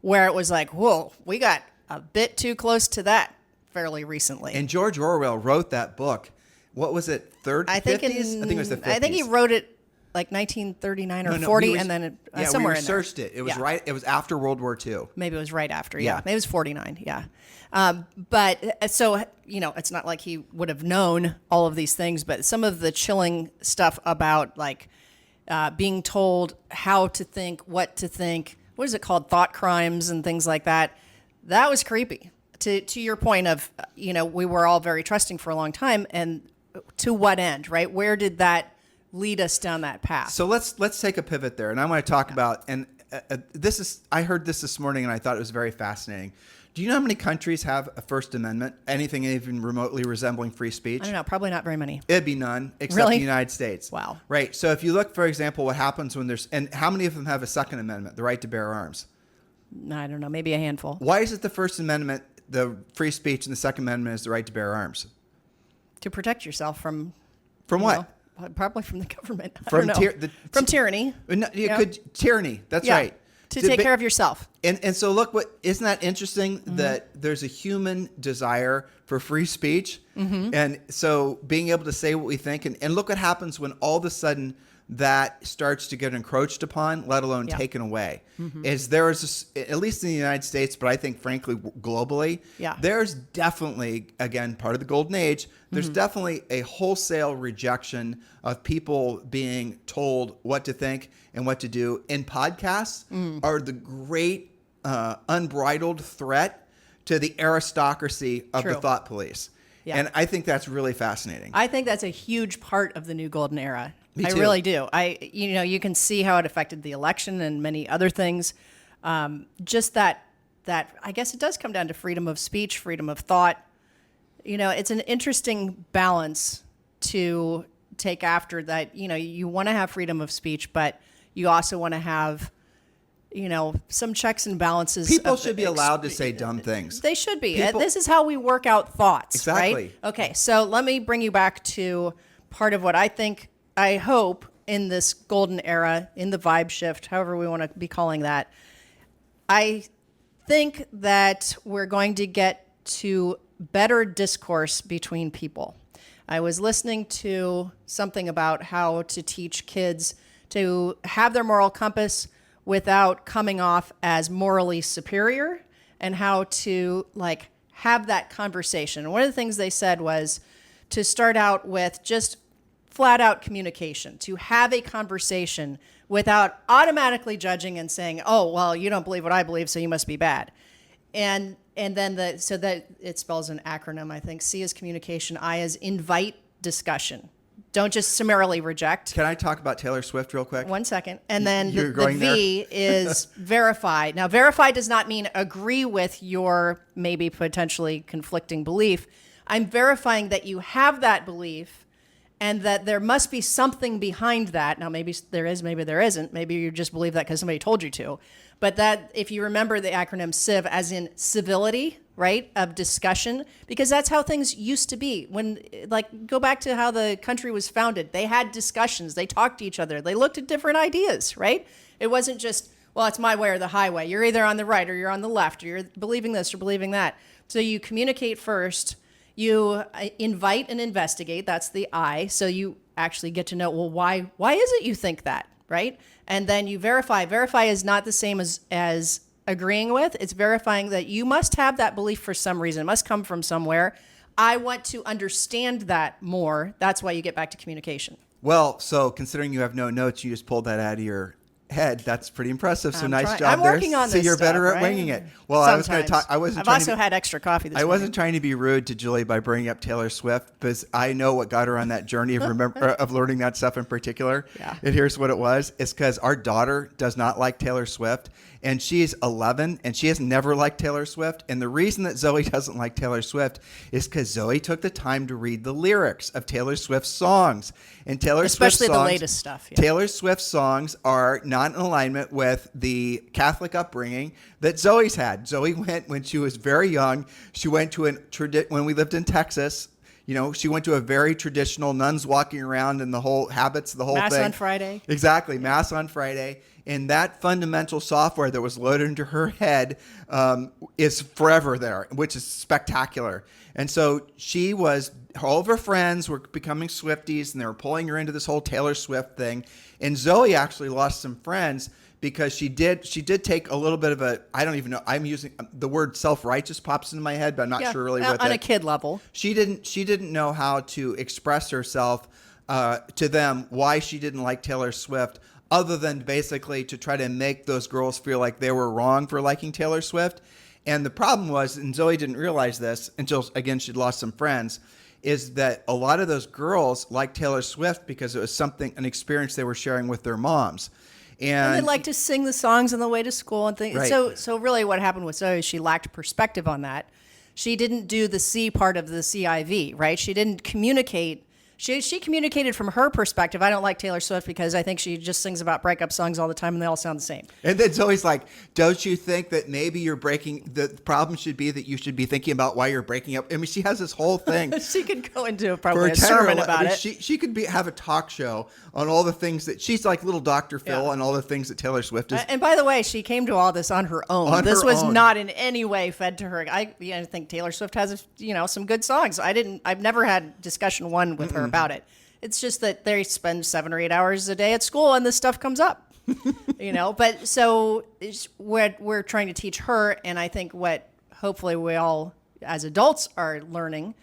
where it was like, whoa, we got a bit too close to that fairly recently. And George Orwell wrote that book. What was it? 50s? I think it was the 50s. I think he wrote it like 1939 or 40, and then somewhere we researched in there. It was right. It was after World War II. Maybe it was right after. Yeah. Maybe it was 49. Yeah. But so, it's not like he would have known all of these things, but some of the chilling stuff about like being told how to think, what to think, what is it called? Thought crimes and things like that. That was creepy. To your point of, we were all very trusting for a long time, and to what end, right? Where did that lead us down that path? So let's take a pivot there, and I want to talk about, and I heard this morning, and I thought it was very fascinating. Do you know how many countries have a First Amendment, anything even remotely resembling free speech? I don't know, probably not very many. It'd be none, except the United States. Wow. Right. So if you look, for example, what happens when and how many of them have a Second Amendment, the right to bear arms? I don't know, maybe a handful. Why is it the First Amendment, the free speech, and the Second Amendment is the right to bear arms? To protect yourself from what? Probably from the government. From from tyranny. No, tyranny. That's right. To take care of yourself. And so look, isn't that interesting that there's a human desire for free speech, and so being able to say what we think, and look what happens when all of a sudden that starts to get encroached upon, let alone taken away. Is there is, at least in the United States, but I think frankly globally, there's definitely, again, part of the golden age, there's definitely a wholesale rejection of people being told what to think and what to do. And podcasts are the great unbridled threat to the aristocracy of the thought police. Yeah. And I think that's really fascinating. I think that's a huge part of the new golden era. Me too. I really do. You can see how it affected the election and many other things. Just that I guess it does come down to freedom of speech, freedom of thought. It's an interesting balance to take after that. You want to have freedom of speech, but you also want to have, some checks and balances. People should be allowed to say dumb things. They should be. This is how we work out thoughts. Exactly. Right? Okay, so let me bring you back to part of what I hope in this golden era, in the vibe shift, however we want to be calling that. I think that we're going to get to better discourse between people. I was listening to something about how to teach kids to have their moral compass without coming off as morally superior, and how to like have that conversation. One of the things they said was to start out with just flat out communication, to have a conversation without automatically judging and saying, oh, well, you don't believe what I believe, so you must be bad. And then so that it spells an acronym, I think. C is communication, I is invite discussion. Don't just summarily reject. Can I talk about Taylor Swift real quick? 1 second. And then You're the going V is verify. Now, verify does not mean agree with your maybe potentially conflicting belief. I'm verifying that you have that belief and that there must be something behind that. Now, maybe there is, maybe there isn't. Maybe you just believe that because somebody told you to. But that, if you remember the acronym CIV, as in civility, right, of discussion, because that's how things used to be. When, like, go back to how the country was founded. They had discussions. They talked to each other. They looked at different ideas, right? It wasn't just, well, it's my way or the highway. You're either on the right or you're on the left, or you're believing this or believing that. So you communicate first. You invite and investigate. That's the I. So you actually get to know, well, why is it you think that, right? And then you verify. Verify is not the same as agreeing with. It's verifying that you must have that belief for some reason. It must come from somewhere. I want to understand that more. That's why you get back to communication. Well, so considering you have no notes, you just pulled that out of your head. That's pretty impressive. So I'm nice trying. job I'm there. working on so this you're stuff, better at right? winging it. Well, I was going to talk. I've also had extra coffee this morning. I wasn't trying to be rude to Julie by bringing up Taylor Swift, because I know what got her on that journey of learning that stuff in particular. Yeah. And here's what it was. It's because our daughter does not like Taylor Swift, and she's 11, and she has never liked Taylor Swift. And the reason that Zoe doesn't like Taylor Swift is because Zoe took the time to read the lyrics of Taylor Swift's songs. And especially the latest stuff. Yeah. Taylor Swift's songs are not in alignment with the Catholic upbringing that Zoe's had. Zoe went when she was very young. She went to when we lived in Texas. You know, she went to a very traditional, nuns walking around and the whole habits, the whole Mass thing. on Friday. Exactly, Mass on Friday. And that fundamental software that was loaded into her head is forever there, which is spectacular. And so all of her friends were becoming Swifties, and they were pulling her into this whole Taylor Swift thing. And Zoe actually lost some friends because she did take a little bit of I don't even know, I'm using the word self-righteous pops into my head, but I'm not sure really what on a kid level. She didn't know how to express herself to them why she didn't like Taylor Swift, other than basically to try to make those girls feel like they were wrong for liking Taylor Swift. And the problem was, and Zoe didn't realize this until, again, she'd lost some friends, is that a lot of those girls liked Taylor Swift because it was an experience they were sharing with their moms. And they like to sing the songs on the way to school and things. Right. So really what happened with Zoe is she lacked perspective on that. She didn't do the C part of the CIV, right? She didn't communicate. She communicated from her perspective. I don't like Taylor Swift because I think she just sings about breakup songs all the time and they all sound the same. And then Zoe's like, don't you think that maybe the problem should be that you should be thinking about why you're breaking up? I mean, she has this whole thing. She could go into probably a sermon about it. She could have a talk show on all the things that she's like little Dr. Phil and all the things that Taylor Swift is. And by the way, she came to all this on her own. This was not in any way fed to her. I think Taylor Swift has some good songs. I've never had discussion one with her about it. It's just that they spend 7 or 8 hours a day at school and this stuff comes up, but so what we're trying to teach her. And I think what hopefully we all as adults are learning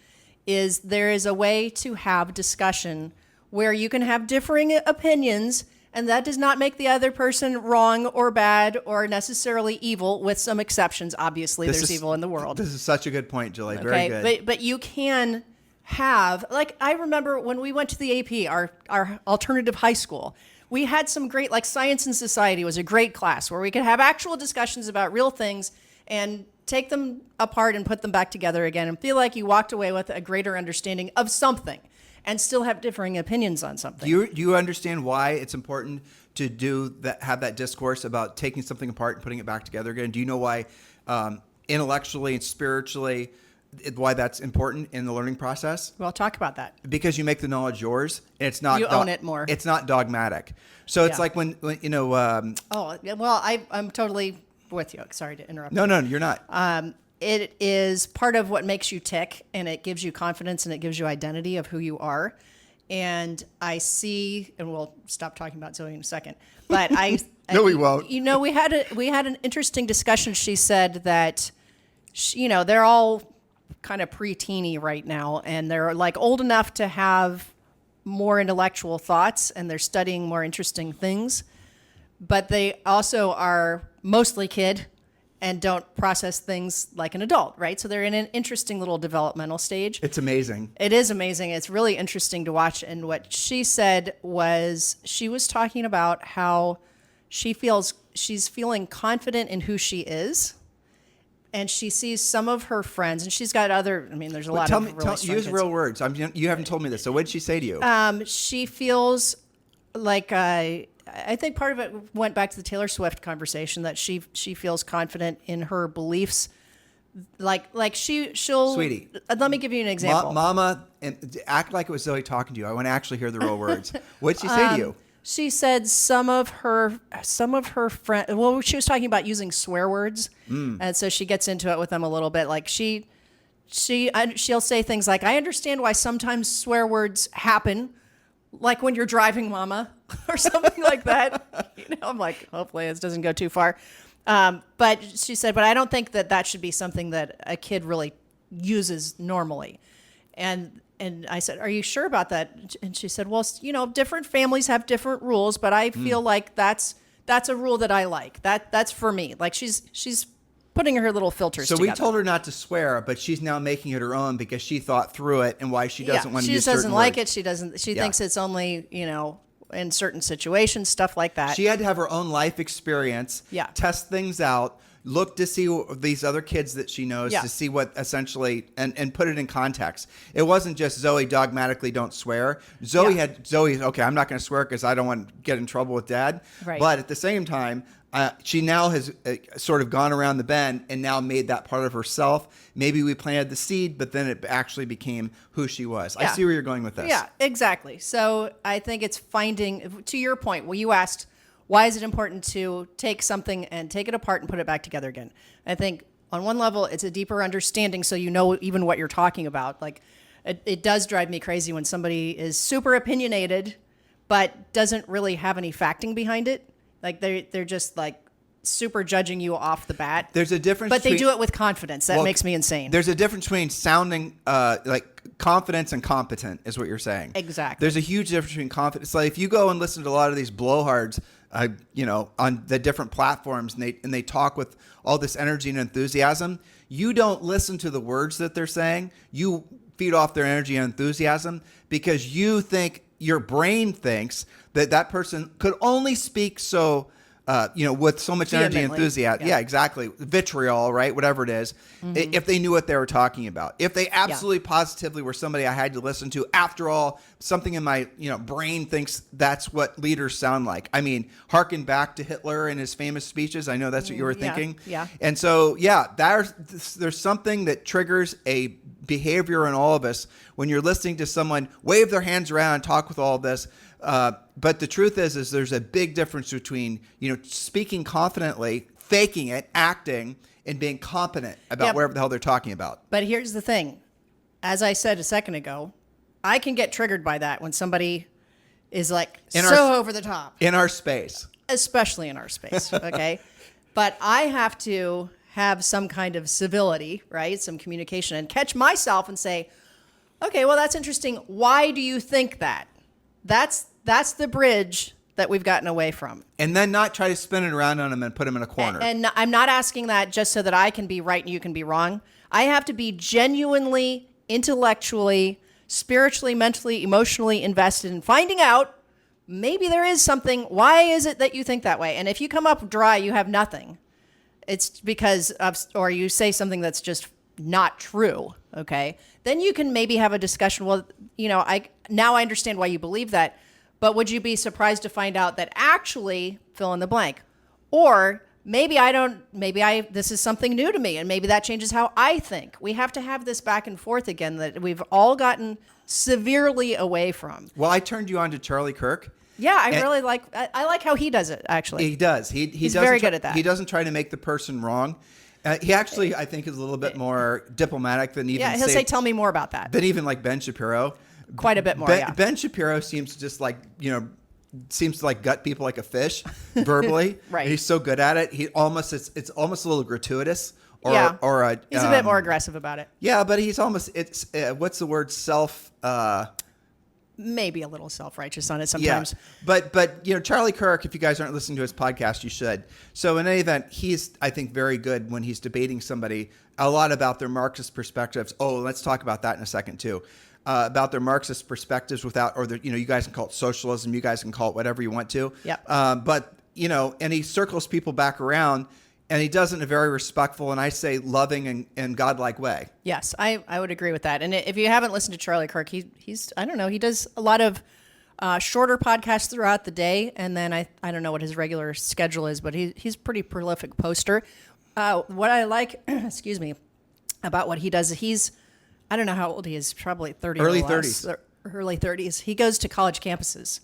is there is a way to have discussion where you can have differing opinions, and that does not make the other person wrong or bad or necessarily evil, with some exceptions. Obviously, there's evil in the world. This is such a good point, Julie. Very good. But you can have, like, I remember when we went to the AP, our alternative high school, we had some great, like, Science and Society was a great class where we could have actual discussions about real things and take them apart and put them back together again and feel like you walked away with a greater understanding of something and still have differing opinions on something. Do you understand why it's important to have that discourse about taking something apart and putting it back together again? Do you know why intellectually and spiritually why that's important in the learning process? Well, talk about that. Because you make the knowledge yours, and it's not you own it more. It's not dogmatic. So it's like when I'm totally with you. Sorry to interrupt. No, you're not. it is part of what makes you tick, and it gives you confidence, and it gives you identity of who you are. And I see, and we'll stop talking about Zoe in a second, but No, we won't. You know, we had an interesting discussion. She said that, they're all kind of pre-teeny right now, and they're like old enough to have more intellectual thoughts, and they're studying more interesting things, but they also are mostly kid and don't process things like an adult, right? So they're in an interesting little developmental stage. It's amazing. It is amazing. It's really interesting to watch. And what she said was, she was talking about how she's feeling confident in who she is. And she sees some of her friends, and she's got there's a lot of really strong use kids. real words. You haven't told me this. So what did she say to you? She feels like, I think part of it went back to the Taylor Swift conversation, that she feels confident in her beliefs. Like she'll. Sweetie. Let me give you an example. Mama, and act like it was Zoe talking to you. I want to actually hear the real words. What did she say to you? She said some of her friends. Well, she was talking about using swear words, and so she gets into it with them a little bit. Like she'll say things like, "I understand why sometimes swear words happen, like when you're driving, Mama," or something like that. I'm like, hopefully this doesn't go too far. But she said, but I don't think that should be something that a kid really uses normally. And I said, are you sure about that? And she said, well, different families have different rules, but I feel like that's a rule that I like. That's for me. Like she's putting her little filters So together. we told her not to swear, but she's now making it her own because she thought through it and why she doesn't want to use certain words. She doesn't like it. She doesn't. She thinks it's only, in certain situations, stuff like that. She had to have her own life experience, test things out, look to see these other kids that she knows to see what essentially, and put it in context. It wasn't just Zoe dogmatically don't swear. Zoe, okay, I'm not going to swear because I don't want to get in trouble with Dad. Right. But at the same time, she now has sort of gone around the bend and now made that part of herself. Maybe we planted the seed, but then it actually became who she was. I see where you're going with this. Yeah, exactly. So I think it's finding, to your point, well, you asked, why is it important to take something and take it apart and put it back together again? I think on one level, it's a deeper understanding, so you know even what you're talking about. Like, it does drive me crazy when somebody is super opinionated, but doesn't really have any facting behind it. Like they're just like super judging you off the bat. There's a difference, but they do it with confidence. That makes me insane. There's a difference between sounding like confidence and competent, is what you're saying. Exactly. There's a huge difference between confidence. Like if you go and listen to a lot of these blowhards, on the different platforms, and they talk with all this energy and enthusiasm, you don't listen to the words that they're saying. You feed off their energy and enthusiasm because you think, your brain thinks that person could only speak so, with so much energy and enthusiasm. Yeah, exactly. Vitriol, right? Whatever it is. Mm-hmm. If they knew what they were talking about. If they absolutely positively were somebody I had to listen to. After all, something in my brain thinks that's what leaders sound like. I mean, harken back to Hitler and his famous speeches. I know that's what you were thinking. Yeah. And so, there's something that triggers a behavior in all of us when you're listening to someone wave their hands around and talk with all this. But the truth is there's a big difference between, speaking confidently, faking it, acting, and being competent about whatever the hell they're talking about. But here's the thing. As I said a second ago, I can get triggered by that when somebody is like over the top. In our space. Especially in our space, okay? But I have to have some kind of civility, right? Some communication, and catch myself and say, okay, well, that's interesting. Why do you think that? That's the bridge that we've gotten away from. And then not try to spin it around on them and put them in a corner. And I'm not asking that just so that I can be right and you can be wrong. I have to be genuinely, intellectually, spiritually, mentally, emotionally invested in finding out maybe there is something. Why is it that you think that way? And if you come up dry, you have nothing. It's because of, or you say something that's just not true. Okay. Then you can maybe have a discussion. Well, I understand why you believe that, but would you be surprised to find out that actually fill in the blank? Or maybe this is something new to me, and maybe that changes how I think. We have to have this back and forth again that we've all gotten severely away from. Well, I turned you on to Charlie Kirk. Yeah, I like how he does it, actually. He does. He's very good at that. He doesn't try to make the person wrong. He actually, I think, is a little bit more diplomatic than even. Yeah, he'll say, "Tell me more about that." Than even like Ben Shapiro. Quite a bit more. Yeah. Ben Shapiro seems to just like seems to like gut people like a fish verbally. Right. And he's so good at it. He almost it's almost a little gratuitous. Or, yeah. Or he's a bit more aggressive about it. Yeah, but he's almost what's the word maybe a little self-righteous on it sometimes. Yeah. But Charlie Kirk, if you guys aren't listening to his podcast, you should. So in any event, he's I think very good when he's debating somebody a lot about their Marxist perspectives. Oh, let's talk about that in a second too. About their Marxist perspectives without, or you guys can call it socialism, you guys can call it whatever you want to. Yeah. But and he circles people back around. And he does it in a very respectful and I say loving and godlike way. Yes, I would agree with that. And if you haven't listened to Charlie Kirk, he's I don't know, he does a lot of shorter podcasts throughout the day. And then I don't know what his regular schedule is, but he's a pretty prolific poster. What I like, excuse me, about what he does, he's, I don't know how old he is, probably 30 Early or less. 30s. Early 30s. He goes to college campuses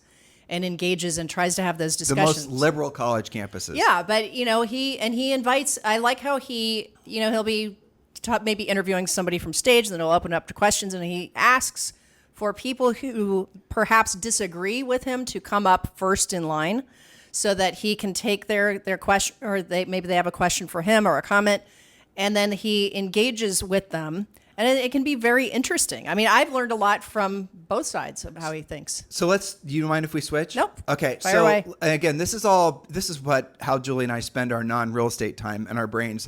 and engages and tries to have those discussions. The most liberal college campuses. Yeah, but he invites. I like how he'll be maybe interviewing somebody from stage, and then he'll open up to questions, and he asks for people who perhaps disagree with him to come up first in line, so that he can take their question, or maybe they have a question for him or a comment, and then he engages with them. And it can be very interesting. I mean, I've learned a lot from both sides of how he thinks. So do you mind if we switch? Nope. Okay. Fire away. Again, this is how Julie and I spend our non-real estate time and our brains.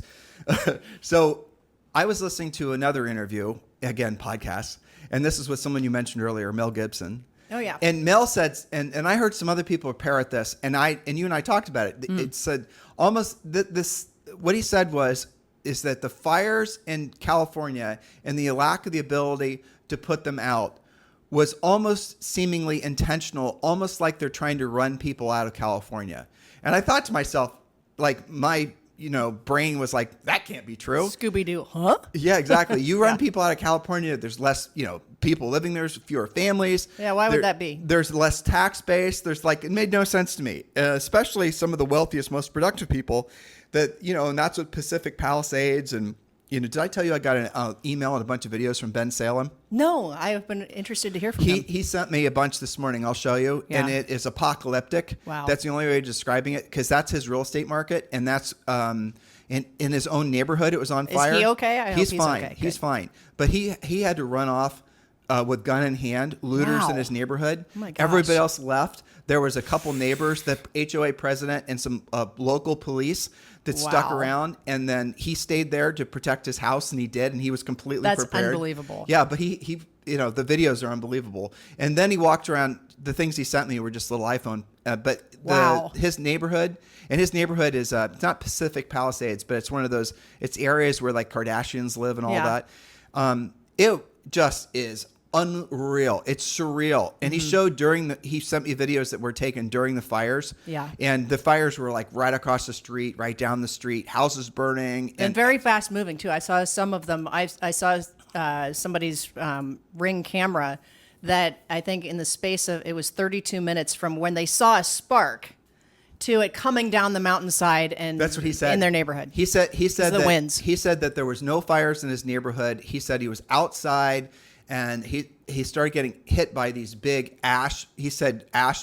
So I was listening to another interview, again, podcast, and this is with someone you mentioned earlier, Mel Gibson. Oh yeah. And Mel said, and I heard some other people parrot this, and you and I talked about it. It said almost this. What he said is that the fires in California and the lack of the ability to put them out was almost seemingly intentional, almost like they're trying to run people out of California. And I thought to myself, like my brain was like, that can't be true. Scooby-Doo, huh? Yeah, exactly. You run people out of California, there's less, people living there, there's fewer families. Yeah, why would that be? There's less tax base. It made no sense to me, especially some of the wealthiest, most productive people that, and that's what Pacific Palisades and, did I tell you I got an email and a bunch of videos from Ben Salem? No, I have been interested to hear from him. He sent me a bunch this morning. I'll show you. Yeah. And it is apocalyptic. Wow. That's the only way of describing it, because that's his real estate market. And that's in his own neighborhood. It was on fire. Is he okay? I hope he's fine. okay. He's fine. But he had to run off with gun in hand, looters Wow. in his neighborhood. Oh my gosh. Everybody else left. There was a couple neighbors, the HOA president and some local police that stuck Wow. around, and then he stayed there to protect his house, and he did, and he was completely That's prepared. unbelievable. Yeah, but he the videos are unbelievable. And then he walked around. The things he sent me were just little iPhone. But Wow. his neighborhood is it's not Pacific Palisades, but it's one of those. It's areas where like Kardashians live and all Yeah. that. It just is unreal. It's surreal. And he sent me videos that were taken during the fires. Yeah. And the fires were like right across the street, right down the street, houses burning. And very fast moving too. I saw some of them. I saw somebody's Ring camera that I think in the space of, it was 32 minutes from when they saw a spark to it coming down the mountainside, and that's what he said in their neighborhood. He said the winds. He said that there was no fires in his neighborhood. He said he was outside. And he started getting hit by these big ash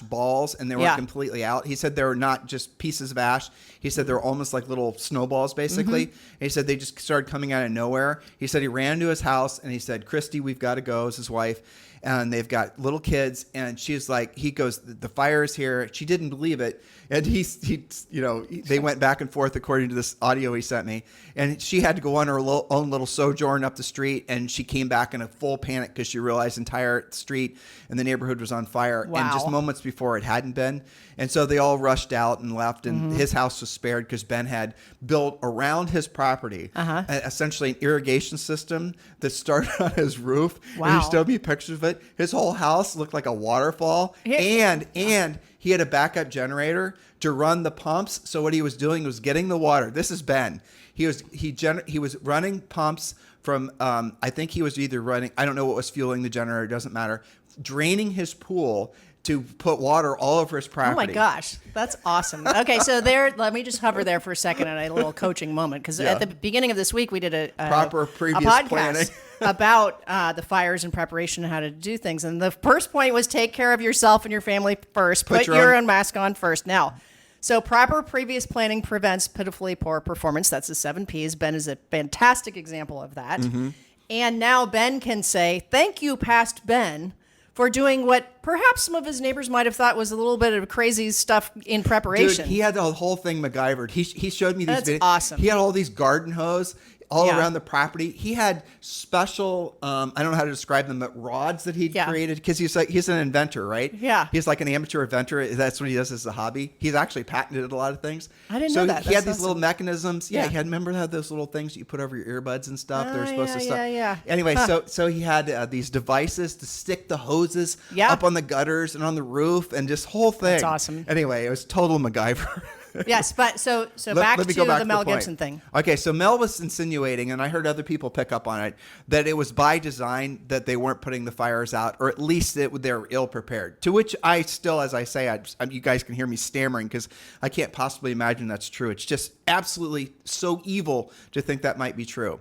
balls, and they were completely out. He said they were not just pieces of ash. He said they were almost like little snowballs, basically. And he said they just started coming out of nowhere. He said he ran to his house, and he said, "Christy, we've got to go," as his wife. And they've got little kids, and she's like, he goes, "The fire is here." She didn't believe it. And they went back and forth according to this audio he sent me. And she had to go on her own little sojourn up the street, and she came back in a full panic because she realized the entire street and the neighborhood was on fire. Wow. And just moments before it hadn't been. And so they all rushed out and left, and his house was spared because Ben had built around his property essentially an irrigation system that started on his roof. Wow. And he showed me pictures of it. His whole house looked like a waterfall, and he had a backup generator to run the pumps. So what he was doing was getting the water. This is Ben. He was running pumps from I think he was either running, I don't know what was fueling the generator, doesn't matter, draining his pool to put water all over his property. Oh my gosh, that's awesome. Okay, so let me just hover there for a second on a little coaching moment, because at the beginning of this week we did a podcast planning about the fires and preparation and how to do things. And the first point was take care of yourself and your family first. Put your own mask on first. Now, so proper previous planning prevents pitifully poor performance. That's the 7 Ps. Ben is a fantastic example of that. Mm-hmm. And now Ben can say, thank you, past Ben, for doing what perhaps some of his neighbors might have thought was a little bit of crazy stuff in preparation. Dude, he had the whole thing MacGyvered. He showed me these videos. That's awesome. He had all these garden hose all around the property. He had special, I don't know how to describe them, but rods that he'd created, because he's an inventor, right? Yeah. He's like an amateur inventor. That's what he does as a hobby. He's actually patented a lot of things. I didn't know that. So he had these little mechanisms. Yeah, remember how those little things you put over your earbuds and stuff? They were supposed to stop. Yeah. Anyway, so he had these devices to stick the hoses up on the gutters and on the roof, and this whole thing. That's awesome. Anyway, it was total MacGyver. Yes, but so back to the Mel Gibson thing. Okay, so Mel was insinuating, and I heard other people pick up on it, that it was by design that they weren't putting the fires out, or at least they're ill prepared. To which I still, as I say, you guys can hear me stammering because I can't possibly imagine that's true. It's just absolutely so evil to think that might be true.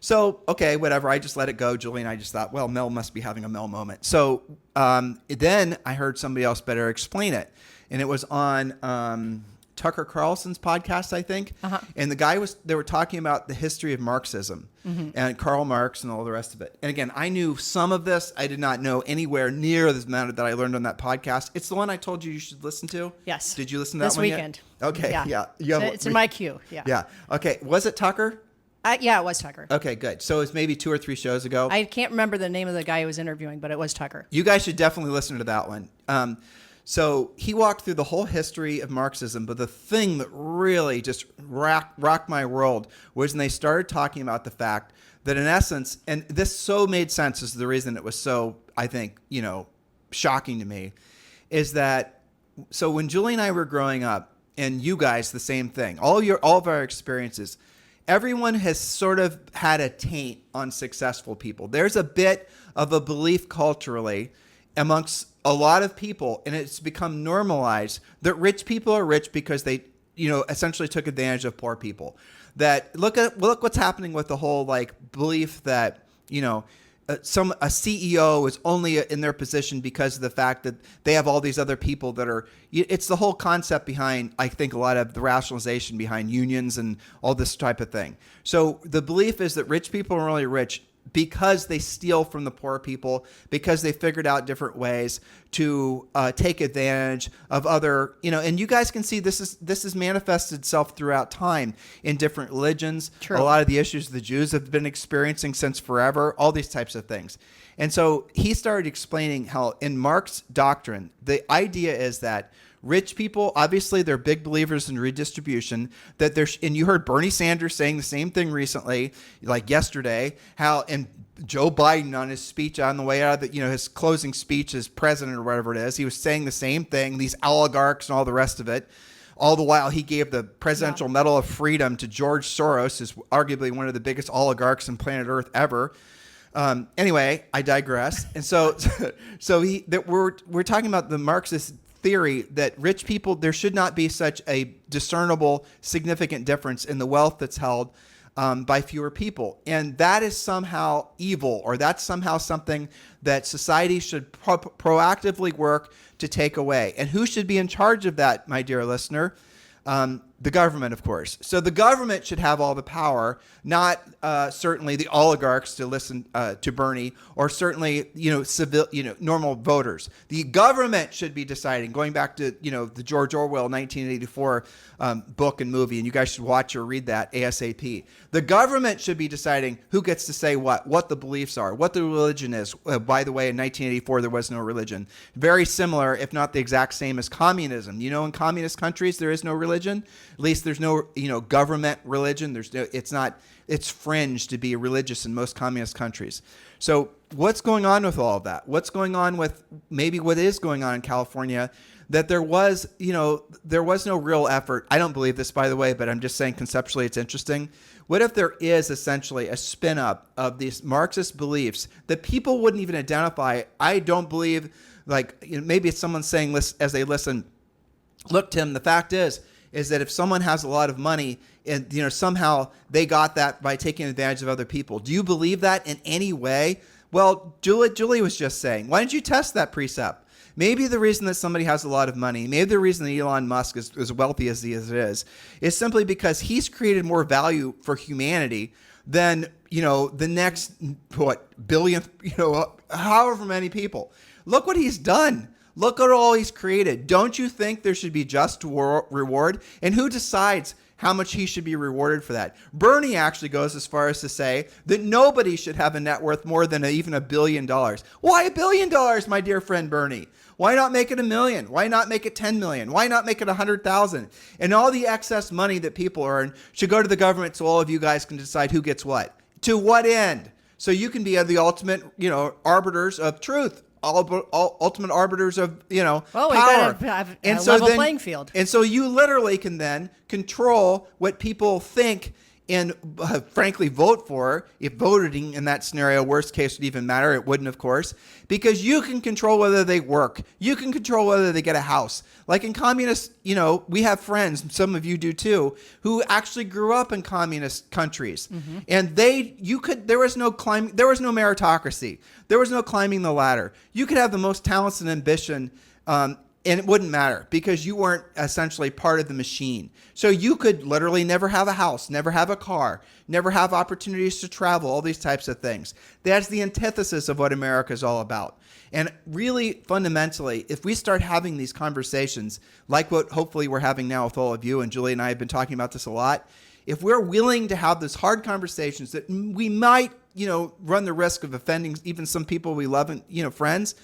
So, okay, whatever. I just let it go. Julie and I just thought, well, Mel must be having a Mel moment. So then I heard somebody else better explain it, and it was on Tucker Carlson's podcast, I think. And the guy they were talking about the history of Marxism and Karl Marx and all the rest of it. And again, I knew some of this. I did not know anywhere near the amount that I learned on that podcast. It's the one I told you should listen to. Yes. Did you listen to that this one weekend? Yet? Okay. Yeah. It's in my queue. Yeah. Yeah. Okay. Was it Tucker? Yeah, it was Tucker. Okay, good. So it was maybe 2 or 3 shows ago. I can't remember the name of the guy who was interviewing, but it was Tucker. You guys should definitely listen to that one. So he walked through the whole history of Marxism, but the thing that really just rocked my world was when they started talking about the fact that in essence, and this so made sense, is the reason it was so, I think, shocking to me, is that, so when Julie and I were growing up, and you guys, the same thing, all of our experiences, everyone has sort of had a taint on successful people. There's a bit of a belief culturally amongst a lot of people, and it's become normalized that rich people are rich because they, essentially took advantage of poor people. That look what's happening with the whole belief that a CEO is only in their position because of the fact that they have all these other people that are. It's the whole concept behind, I think, a lot of the rationalization behind unions and all this type of thing. So the belief is that rich people are only rich because they steal from the poor people, because they figured out different ways to take advantage of other, and you guys can see this has manifested itself throughout time in different religions. True. A lot of the issues the Jews have been experiencing since forever, all these types of things. And so he started explaining how in Marx's doctrine, the idea is that rich people, obviously, they're big believers in redistribution. And you heard Bernie Sanders saying the same thing recently, like yesterday. And Joe Biden on his speech on the way out of his closing speech as president or whatever it is, he was saying the same thing. These oligarchs and all the rest of it. All the while, he gave the Presidential Medal of Freedom to George Soros, who's arguably one of the biggest oligarchs on planet Earth ever. Anyway, I digress. And so we're talking about the Marxist theory that rich people, there should not be such a discernible, significant difference in the wealth that's held by fewer people. And that is somehow evil, or that's somehow something that society should proactively work to take away. And who should be in charge of that, my dear listener? The government, of course. So the government should have all the power, not certainly the oligarchs to listen to Bernie, or certainly normal voters. The government should be deciding. Going back to the George Orwell 1984 book and movie, and you guys should watch or read that ASAP. The government should be deciding who gets to say what the beliefs are, what the religion is. By the way, in 1984 there was no religion. Very similar, if not the exact same, as communism. In communist countries there is no religion. At least there's no, government religion. It's fringe to be religious in most communist countries. So what's going on with all of that? What's going on with maybe what is going on in California? That there was no real effort. I don't believe this, by the way, but I'm just saying conceptually it's interesting. What if there is essentially a spin up of these Marxist beliefs that people wouldn't even identify? I don't believe like, maybe it's someone saying as they listen, look, Tim, the fact is that if someone has a lot of money and, somehow they got that by taking advantage of other people. Do you believe that in any way? Well, Julie was just saying, why don't you test that precept? Maybe the reason that somebody has a lot of money, maybe the reason that Elon Musk is as wealthy as he is simply because he's created more value for humanity than, the next, billionth, however many people. Look what he's done. Look at all he's created. Don't you think there should be just reward? And who decides how much he should be rewarded for that? Bernie actually goes as far as to say that nobody should have a net worth more than even $1 billion. Why $1 billion, my dear friend Bernie? Why not make it 1 million? Why not make it 10 million? Why not make it 100,000? And all the excess money that people earn should go to the government so all of you guys can decide who gets what. To what end? So you can be the ultimate, arbiters of truth. Ultimate arbiters of, well, power. We've got to have a level playing field. And so you literally can then control what people think and frankly vote for. If voting in that scenario, worst case, would even matter. It wouldn't, of course, because you can control whether they work. You can control whether they get a house. Like in communist, we have friends, some of you do too, who actually grew up in communist countries. Mm-hmm. And there was no meritocracy. There was no climbing the ladder. You could have the most talents and ambition, and it wouldn't matter because you weren't essentially part of the machine. So you could literally never have a house, never have a car, never have opportunities to travel, all these types of things. That's the antithesis of what America is all about. And really, fundamentally, if we start having these conversations, like what hopefully we're having now with all of you, and Julie and I have been talking about this a lot, if we're willing to have those hard conversations that we might, run the risk of offending even some people we love and, friends,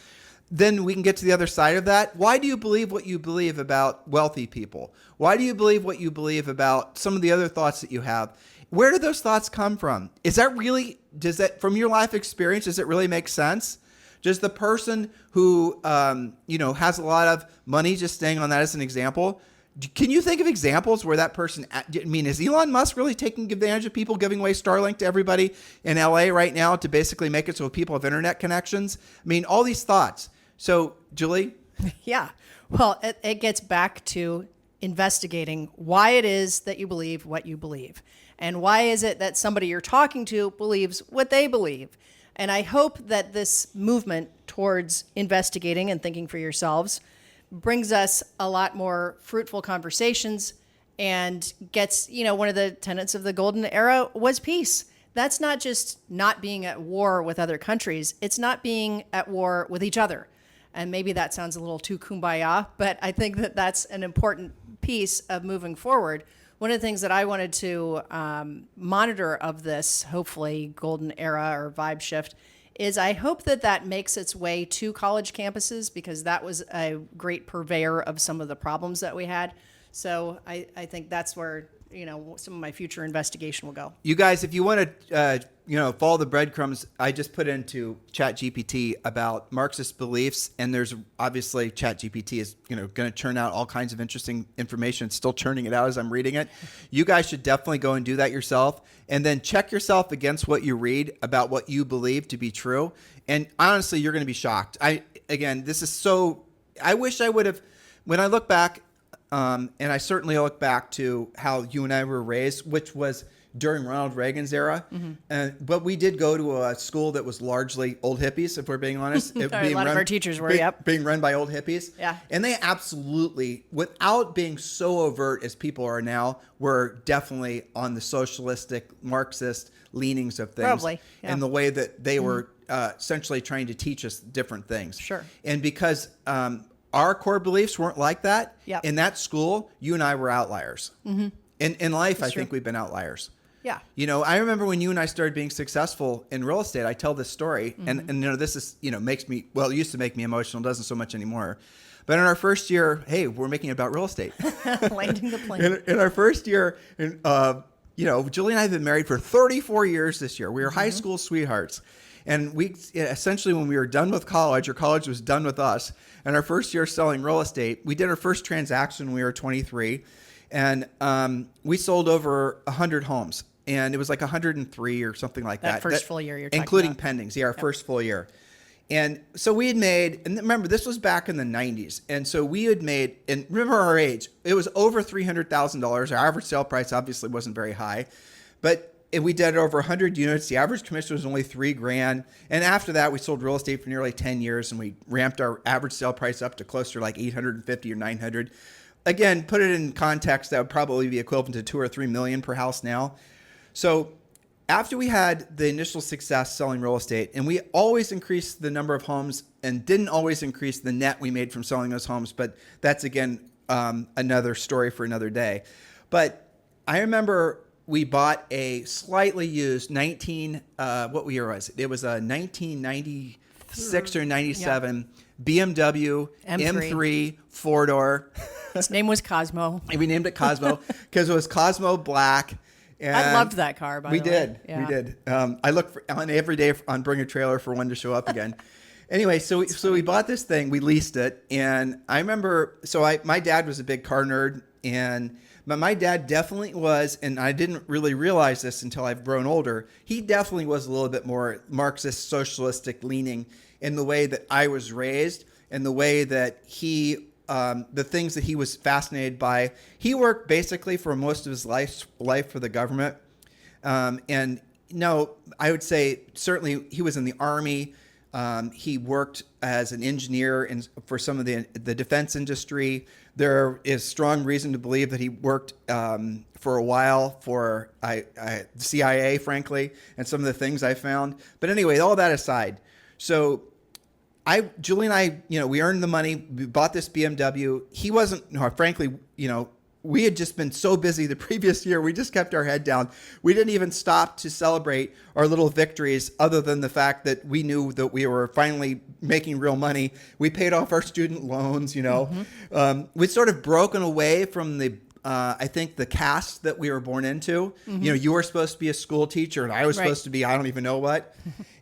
then we can get to the other side of that. Why do you believe what you believe about wealthy people? Why do you believe what you believe about some of the other thoughts that you have? Where do those thoughts come from? From your life experience, does it really make sense? Does the person who, has a lot of money, just staying on that as an example, can you think of examples where that person, is Elon Musk really taking advantage of people, giving away Starlink to everybody in LA right now to basically make it so people have internet connections? All these thoughts. So, Julie? Yeah. Well, it gets back to investigating why it is that you believe what you believe. And why is it that somebody you're talking to believes what they believe? And I hope that this movement towards investigating and thinking for yourselves brings us a lot more fruitful conversations and gets, one of the tenets of the golden era was peace. That's not just not being at war with other countries. It's not being at war with each other. And maybe that sounds a little too kumbaya, but I think that that's an important piece of moving forward. One of the things that I wanted to monitor of this, hopefully golden era or vibe shift, is I hope that makes its way to college campuses because that was a great purveyor of some of the problems that we had. So I think that's where, some of my future investigation will go. You guys, if you want to, follow the breadcrumbs, I just put into ChatGPT about Marxist beliefs, and there's obviously ChatGPT is, going to churn out all kinds of interesting information. It's still churning it out as I'm reading it. You guys should definitely go and do that yourself, and then check yourself against what you read about what you believe to be true. And honestly, you're going to be shocked. I wish I would have, when I look back, and I certainly look back to how you and I were raised, which was during Ronald Reagan's era. Mm-hmm. But we did go to a school that was largely old hippies, if we're being honest. A lot of our teachers were, being run by old hippies. Yeah. And they absolutely, without being so overt as people are now, were definitely on the socialistic, Marxist leanings of things. Probably. Yeah. And the way that they were essentially trying to teach us different things. Sure. And because our core beliefs weren't like that, in that school, you and I were outliers. Mm-hmm. In life, I think we've been outliers. Yeah. I remember when you and I started being successful in real estate, I tell this story, and this is, makes me, it used to make me emotional, doesn't so much anymore. But in our first year, hey, we're making it about real estate. Landing the plane. In our first year, Julie and I have been married for 34 years this year. We were high school sweethearts. And we essentially, when we were done with college, or college was done with us, and our first year selling real estate, we did our first transaction when we were 23. And we sold over 100 homes. And it was like 103 or something like that. That first full year you're talking including about. pendings. Yeah, our first full year. And so we had made, and remember, this was back in the 90s. And so we had made, and remember our age, it was over $300,000. Our average sale price obviously wasn't very high, but we did over 100 units. The average commission was only $3,000. And after that, we sold real estate for nearly 10 years, and we ramped our average sale price up to closer to like 850 or 900. Again, put it in context, that would probably be equivalent to 2 or 3 million per house now. So after we had the initial success selling real estate, and we always increased the number of homes and didn't always increase the net we made from selling those homes, but that's, again, another story for another day. But I remember we bought a slightly used what year was it? It was a 1996 or 97 BMW M3 four-door. His name was Cosmo. We named it Cosmo because it was Cosmo black. And I loved that car, by the way. We did. I look on every day on Bring a Trailer for one to show up again. Anyway, so we bought this thing, we leased it, and I remember. My dad was a big car nerd, but my dad definitely was, and I didn't really realize this until I've grown older. He definitely was a little bit more Marxist, socialistic leaning in the way that I was raised, and the way that he. The things that he was fascinated by. He worked basically for most of his life for the government. And no, I would say certainly he was in the Army. He worked as an engineer for some of the defense industry. There is strong reason to believe that he worked for a while for the CIA, frankly, and some of the things I found. But anyway, all that aside, so Julie and I, we earned the money. We bought this BMW. He wasn't, frankly, we had just been so busy the previous year. We just kept our head down. We didn't even stop to celebrate our little victories, other than the fact that we knew that we were finally making real money. We paid off our student loans, We'd sort of broken away from I think the caste that we were born into. You were supposed to be a school teacher, and I was supposed to be, I don't even know what.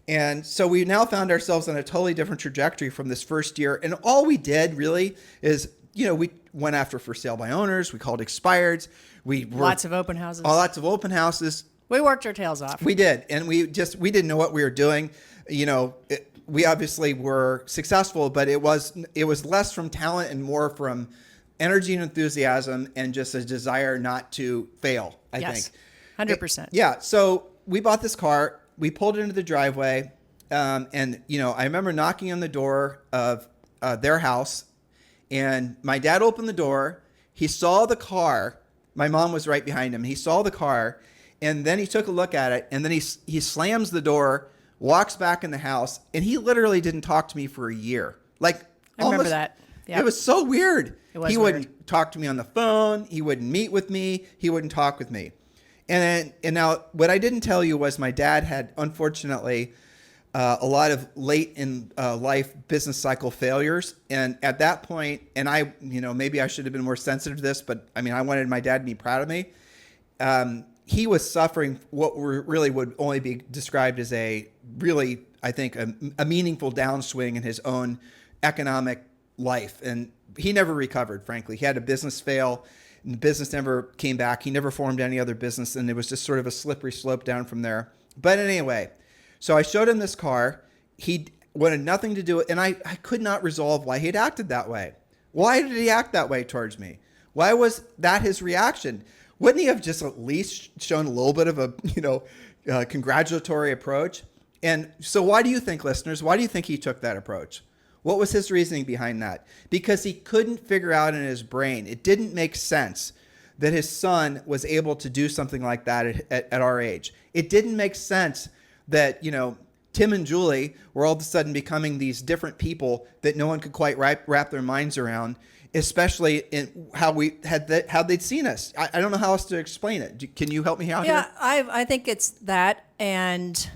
And so we now found ourselves on a totally different trajectory from this first year. And all we did really is, we went after for sale by owners. We called expireds. Lots of open houses. Lots of open houses. We worked our tails off. We did. And we didn't know what we were doing. We obviously were successful, but it was less from talent and more from energy and enthusiasm and just a desire not to fail, I think. 100%. Yeah. So we bought this car. We pulled it into the driveway, and I remember knocking on the door of their house, and my dad opened the door. He saw the car. My mom was right behind him. He saw the car, and then he took a look at it, and then he slams the door, walks back in the house, and he literally didn't talk to me for a year. I remember that. Yep. It was so weird. He wouldn't weird. talk to me on the phone. He wouldn't meet with me. He wouldn't talk with me. And now what I didn't tell you was my dad had, unfortunately, a lot of late in life business cycle failures. And at that point, and I, maybe I should have been more sensitive to this, but I wanted my dad to be proud of me. He was suffering what really would only be described as a meaningful downswing in his own economic life. And he never recovered, frankly. He had a business fail. And the business never came back. He never formed any other business, and it was just sort of a slippery slope down from there. But anyway, so I showed him this car. He wanted nothing to do with it, and I could not resolve why he had acted that way. Why did he act that way towards me? Why was that his reaction? Wouldn't he have just at least shown a little bit of a congratulatory approach? And so why do you think, listeners, why do you think he took that approach? What was his reasoning behind that? Because he couldn't figure out in his brain. It didn't make sense that his son was able to do something like that at our age. It didn't make sense that, Tim and Julie were all of a sudden becoming these different people that no one could quite wrap their minds around, especially in how they'd seen us. I don't know how else to explain it. Can you help me out here? Yeah, I think it's that. And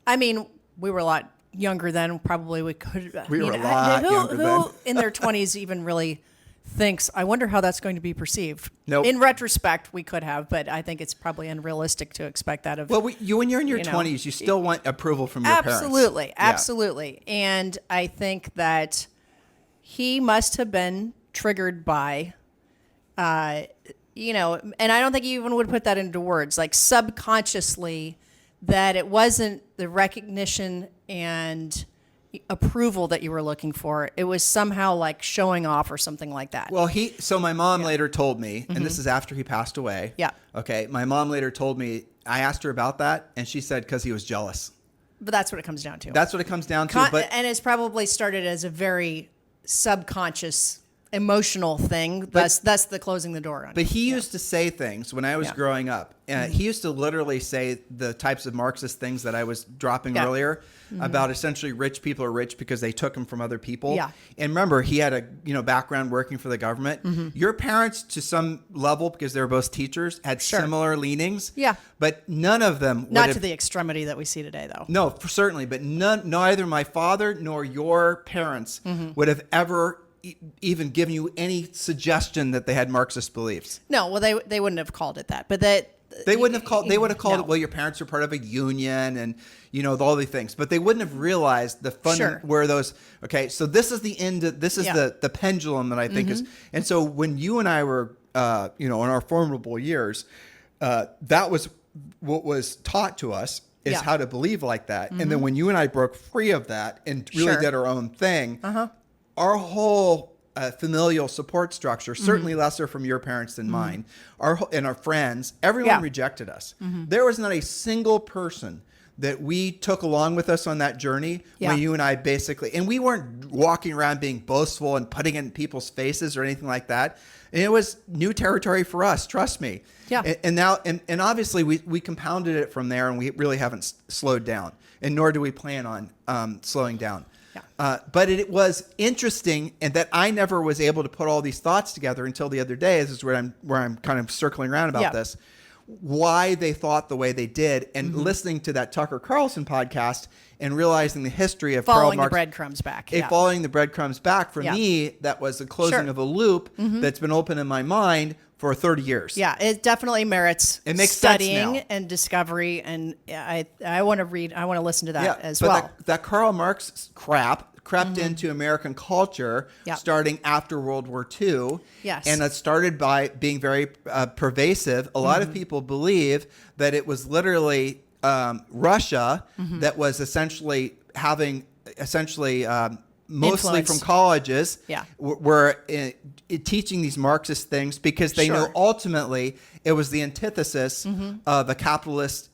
we were a lot younger then. Probably we could. We were a lot younger then. Who in their 20s even really thinks, I wonder how that's going to be perceived? Nope. In retrospect, we could have, but I think it's probably unrealistic to expect that of. Well, when you're in your 20s, you still want approval from your parents. Absolutely. And I think that he must have been triggered by, and I don't think he even would put that into words, like subconsciously, that it wasn't the recognition and approval that you were looking for. It was somehow like showing off or something like that. Well, so my mom later told me, and this is after he passed away. Yeah. Okay. My mom later told me, I asked her about that, and she said, because he was jealous. But that's what it comes down to. That's what it comes down to. And it's probably started as a very subconscious emotional thing. That's the closing the door on. But he used to say things when I was growing up. He used to literally say the types of Marxist things that I was dropping earlier about essentially rich people are rich because they took them from other people. Yeah. And remember, he had a background working for the government. Your parents, to some level, because they were both teachers, had similar leanings. Yeah. But none of them Not to the extremity that we see today, though. No, certainly. But neither my father nor your parents would have ever even given you any suggestion that they had Marxist beliefs. No, well, they wouldn't have called it that, but they wouldn't have called. They would have called no. it. Well, your parents are part of a union, and all these things. But they wouldn't have realized the fun where those. Okay, so this is the end. This is the pendulum that I think is. And so when you and I were, in our formidable years, that was what was taught to us is how to believe like that. And then when you and I broke free of that and really did our own thing. Our whole familial support structure, certainly lesser from your parents than mine, and our friends, everyone rejected us. There was not a single person that we took along with us on that journey when you and I basically, and we weren't walking around being boastful and putting it in people's faces or anything like that. And it was new territory for us, trust me. Yeah. And now, and obviously we compounded it from there, and we really haven't slowed down, and nor do we plan on slowing down. But it was interesting, and that I never was able to put all these thoughts together until the other day. This is where I'm kind of circling around about this. Why they thought the way they did, and listening to that Tucker Carlson podcast and realizing the history of Karl Marx. Following the breadcrumbs back. Following the breadcrumbs back. For me, that was the closing of a loop that's been open in my mind for 30 years. Yeah, it definitely merits studying and discovery, and I want to listen to that as well. That Karl Marx crap crept into American culture starting after World War II. Yes. And it started by being very pervasive. A lot of people believe that it was literally Russia that was essentially having mostly influence from colleges were teaching these Marxist things because they know ultimately it was the antithesis of a capitalist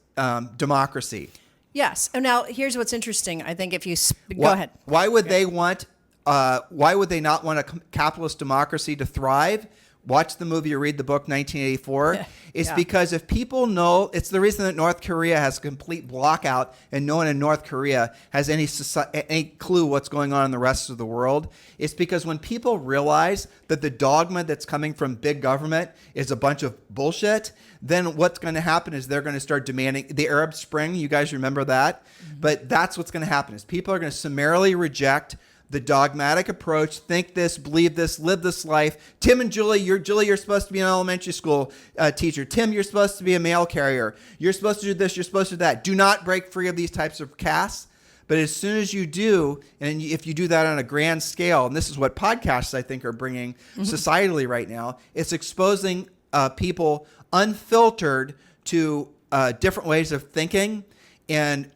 democracy. Yes. And now here's what's interesting. I think if you go ahead. Why would they want? Why would they not want a capitalist democracy to thrive? Watch the movie or read the book 1984. It's because if people know, it's the reason that North Korea has a complete blockout and no one in North Korea has any clue what's going on in the rest of the world. It's because when people realize that the dogma that's coming from big government is a bunch of bullshit, then what's going to happen is they're going to start demanding the Arab Spring. You guys remember that? But that's what's going to happen is people are going to summarily reject the dogmatic approach, think this, believe this, live this life. Tim and Julie, you're supposed to be an elementary school teacher. Tim, you're supposed to be a mail carrier. You're supposed to do this, you're supposed to do that. Do not break free of these types of castes. But as soon as you do, and if you do that on a grand scale, and this is what podcasts I think are bringing societally right now, it's exposing people unfiltered to different ways of thinking, and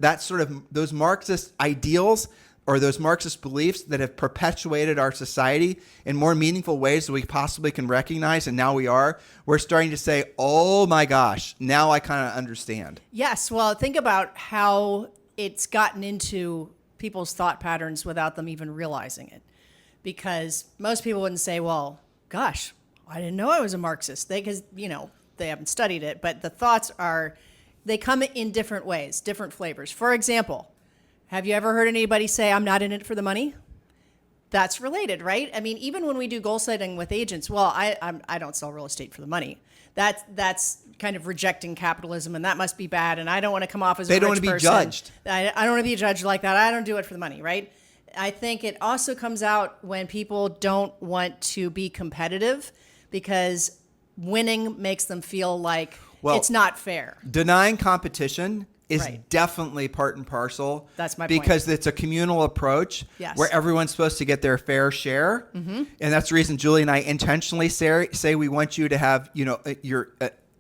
that sort of those Marxist ideals or those Marxist beliefs that have perpetuated our society in more meaningful ways than we possibly can recognize, and now we're starting to say, oh my gosh, now I kind of understand. Yes, well, think about how it's gotten into people's thought patterns without them even realizing it. Because most people wouldn't say, well, gosh, I didn't know I was a Marxist. Because, they haven't studied it, but the thoughts they come in different ways, different flavors. For example, have you ever heard anybody say, I'm not in it for the money? That's related, right? I mean, even when we do goal setting with agents, well, I don't sell real estate for the money. That's kind of rejecting capitalism, and that must be bad, and I don't want to come off as a rich person. They don't want to be judged. I don't want to be judged like that. I don't do it for the money, right? I think it also comes out when people don't want to be competitive because winning makes them feel like it's not fair. Denying competition is definitely part and parcel. That's my point. Because it's a communal approach where everyone's supposed to get their fair share. And that's the reason Julie and I intentionally say we want you to have, you're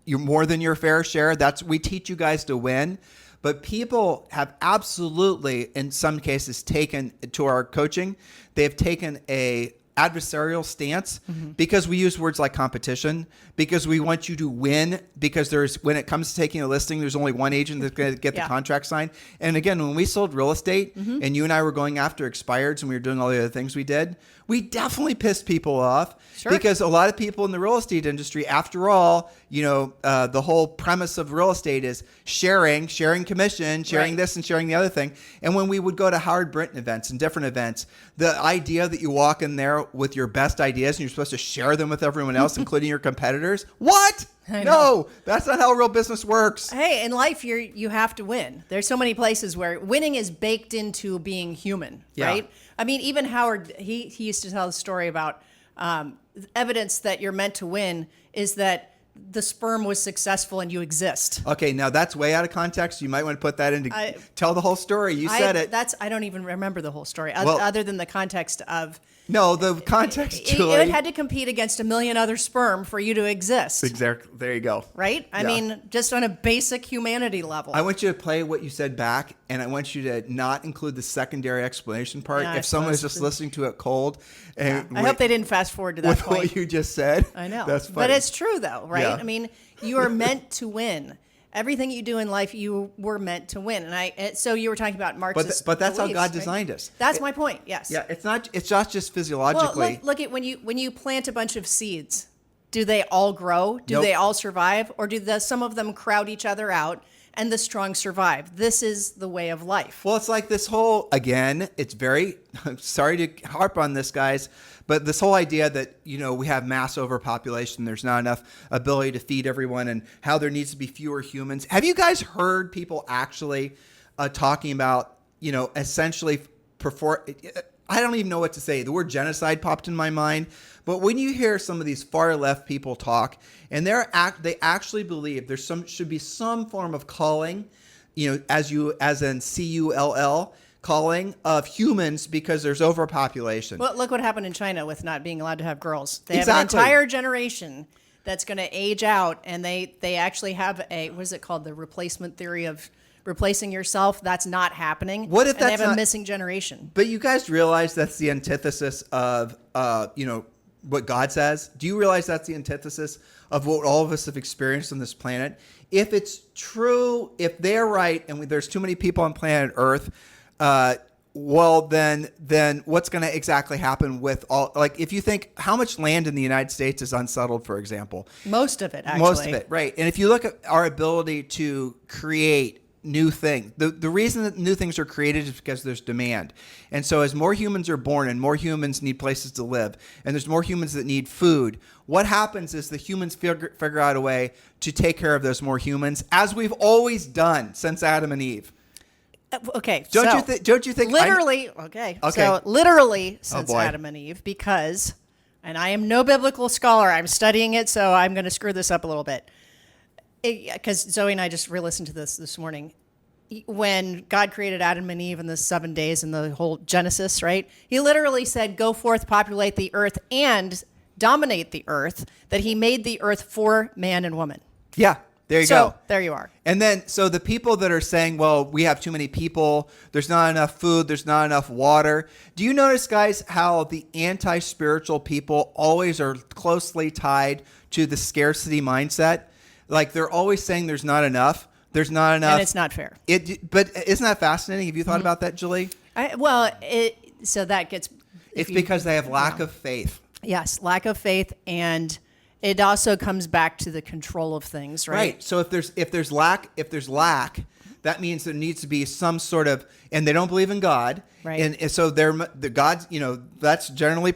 more than your fair share. We teach you guys to win. But people have absolutely, in some cases, taken to our coaching, they've taken a adversarial stance because we use words like competition, because we want you to win, because when it comes to taking a listing, there's only one agent that's going to get the contract signed. And again, when we sold real estate and you and I were going after expireds and we were doing all the other things we did, we definitely pissed people off because a lot of people in the real estate industry, after all, the whole premise of real estate is sharing commission, sharing this and sharing the other thing. And when we would go to Howard Brinton events and different events, the idea that you walk in there with your best ideas and you're supposed to share them with everyone else, including your competitors. What? No, that's not how real business works. Hey, in life, you have to win. There's so many places where winning is baked into being human, right? I mean, even Howard, he used to tell the story about evidence that you're meant to win is that the sperm was successful and you exist. Okay, now that's way out of context. You might want to put that into tell the whole story. You said it. I don't even remember the whole story other than the context of. No, the context, Julie. It had to compete against a million other sperm for you to exist. Exactly. There you go. Right? I mean, just on a basic humanity level. I want you to play what you said back, and I want you to not include the secondary explanation part. If someone is just listening to it cold. And I hope they didn't fast forward to that with point. what you just said. I know. That's funny. But it's true, though, right? Yeah. I mean, you are meant to win. Everything you do in life, you were meant to win. And so you were talking about Marxist but that's beliefs, how God designed us. That's my point. Yes. Yeah, it's not just physiologically. Well, look at when you plant a bunch of seeds. Do they all grow? Do they all survive? Or do some of them crowd each other out and the strong survive? This is the way of life. Well, it's like this whole, again, it's very, sorry to harp on this, guys, but this whole idea that, we have mass overpopulation, there's not enough ability to feed everyone, and how there needs to be fewer humans. Have you guys heard people actually talking about, essentially I don't even know what to say. The word genocide popped in my mind. But when you hear some of these far left people talk, and they actually believe should be some form of calling, as in CULL, calling of humans because there's overpopulation. Well, look what happened in China with not being allowed to have girls. They have an entire generation that's going to age out, and they actually have what is it called? The replacement theory of replacing yourself. That's not happening. What if they have a missing generation? But you guys realize that's the antithesis of what God says? Do you realize that's the antithesis of what all of us have experienced on this planet? If it's true, if they're right, and there's too many people on planet Earth, well, then what's going to exactly happen with all, like, if you think how much land in the United States is unsettled, for example. Most of it, actually. Most of it, right. And if you look at our ability to create new things, the reason that new things are created is because there's demand. And so as more humans are born and more humans need places to live, and there's more humans that need food, what happens is the humans figure out a way to take care of those more humans, as we've always done since Adam and Eve. Okay. Don't you think? Literally. Okay. So literally since Adam and Eve, because, and I am no biblical scholar, I'm studying it, so I'm going to screw this up a little bit. Because Zoe and I just re-listened to this morning. When God created Adam and Eve in the 7 days in the whole Genesis, right? He literally said, "Go forth, populate the earth, and dominate the earth." That He made the earth for man and woman. Yeah. There you go. go. There you are. And then, so the people that are saying, well, we have too many people, there's not enough food, there's not enough water. Do you notice, guys, how the anti-spiritual people always are closely tied to the scarcity mindset? Like, they're always saying there's not enough. There's not enough. And it's not fair. But isn't that fascinating? Have you thought about that, Julie? So that gets... It's because they have lack of faith. Yes, lack of faith, and it also comes back to the control of things, right? Right. So if there's lack, that means there needs to be some sort of, and they don't believe in God, right? And so the God's, that's generally,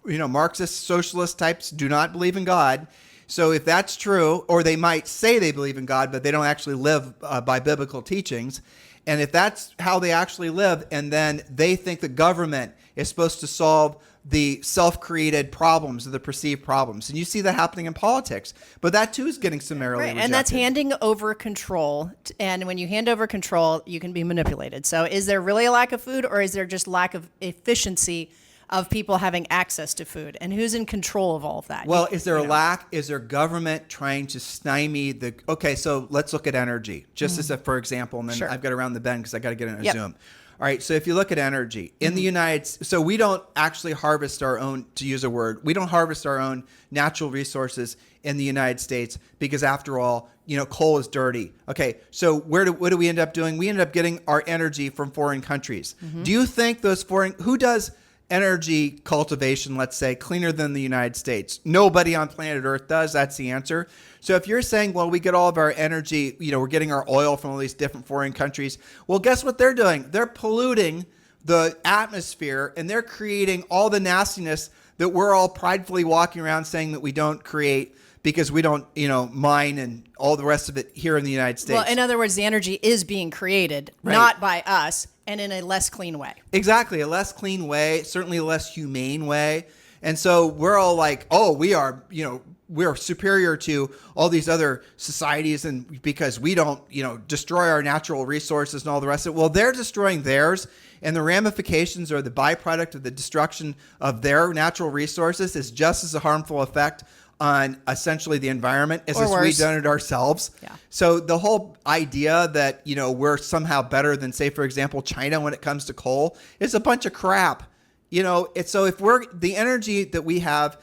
Marxist socialist types do not believe in God. So if that's true, or they might say they believe in God, but they don't actually live by biblical teachings. And if that's how they actually live, and then they think the government is supposed to solve the self-created problems, or the perceived problems. And you see that happening in politics. But that too is getting summarily rejected. And that's handing over control. And when you hand over control, you can be manipulated. So is there really a lack of food, or is there just lack of efficiency of people having access to food, and who's in control of all of that? Well, is there a lack? Is there government trying to stymie the? Okay, so let's look at energy, just as a for example, and then Sure. I've got around the bend because I got to get in a Yep. Zoom. All right, so if you look at energy in the so we don't actually harvest our own, to use a word, we don't harvest our own natural resources in the United States because after all, coal is dirty. Okay, so what do we end up doing? We end up getting our energy from foreign countries. Do you think who does energy cultivation, let's say, cleaner than the United States? Nobody on planet Earth does. That's the answer. So if you're saying, well, we get all of our energy, we're getting our oil from all these different foreign countries. Well, guess what they're doing? They're polluting the atmosphere, and they're creating all the nastiness that we're all pridefully walking around saying that we don't create because we don't, mine and all the rest of it here in the United States. Well, in other words, the energy is being created, Right. not by us, and in a less clean way. Exactly. A less clean way, certainly a less humane way. And so we're all like, oh, we're superior to all these other societies and because we don't, destroy our natural resources and all the rest of it. Well, they're destroying theirs, and the ramifications or the byproduct of the destruction of their natural resources is just as a harmful effect on essentially the environment as Or if worse. we've done it ourselves. Yeah. So the whole idea that, we're somehow better than, say, for example, China when it comes to coal is a bunch of crap. So if we're the energy that we have,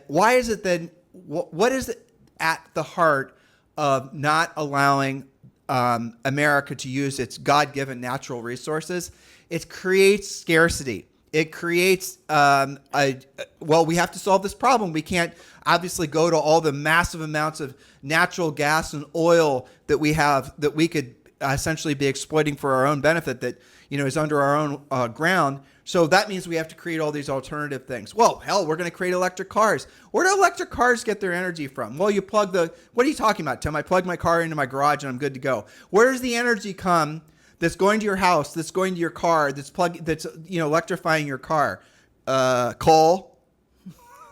why is it then, what is it at the heart of not allowing America to use its God-given natural resources? It creates scarcity. It creates, we have to solve this problem. We can't obviously go to all the massive amounts of natural gas and oil that we have that we could essentially be exploiting for our own benefit that, is under our own ground. So that means we have to create all these alternative things. Well, hell, we're going to create electric cars. Where do electric cars get their energy from? Well, you plug what are you talking about, Tim? I plug my car into my garage and I'm good to go. Where does the energy come that's going to your house, that's going to your car, that's electrifying your car? Coal.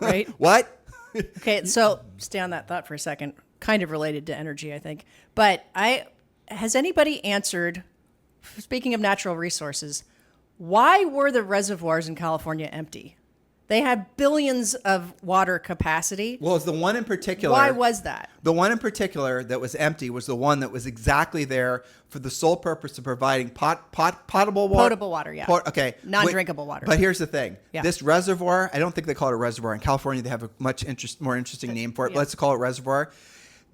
Right? What? Okay, so stay on that thought for a second. Kind of related to energy, I think. But has anybody answered, speaking of natural resources, why were the reservoirs in California empty? They had billions of water capacity. Well, it's the one in particular. Why was that? The one in particular that was empty was the one that was exactly there for the sole purpose of providing potable water. Potable water, yeah. Okay. Non-drinkable water. But here's the thing. Yeah. This reservoir, I don't think they call it a reservoir. In California, they have a much more interesting name for it. Yeah. Let's call it reservoir.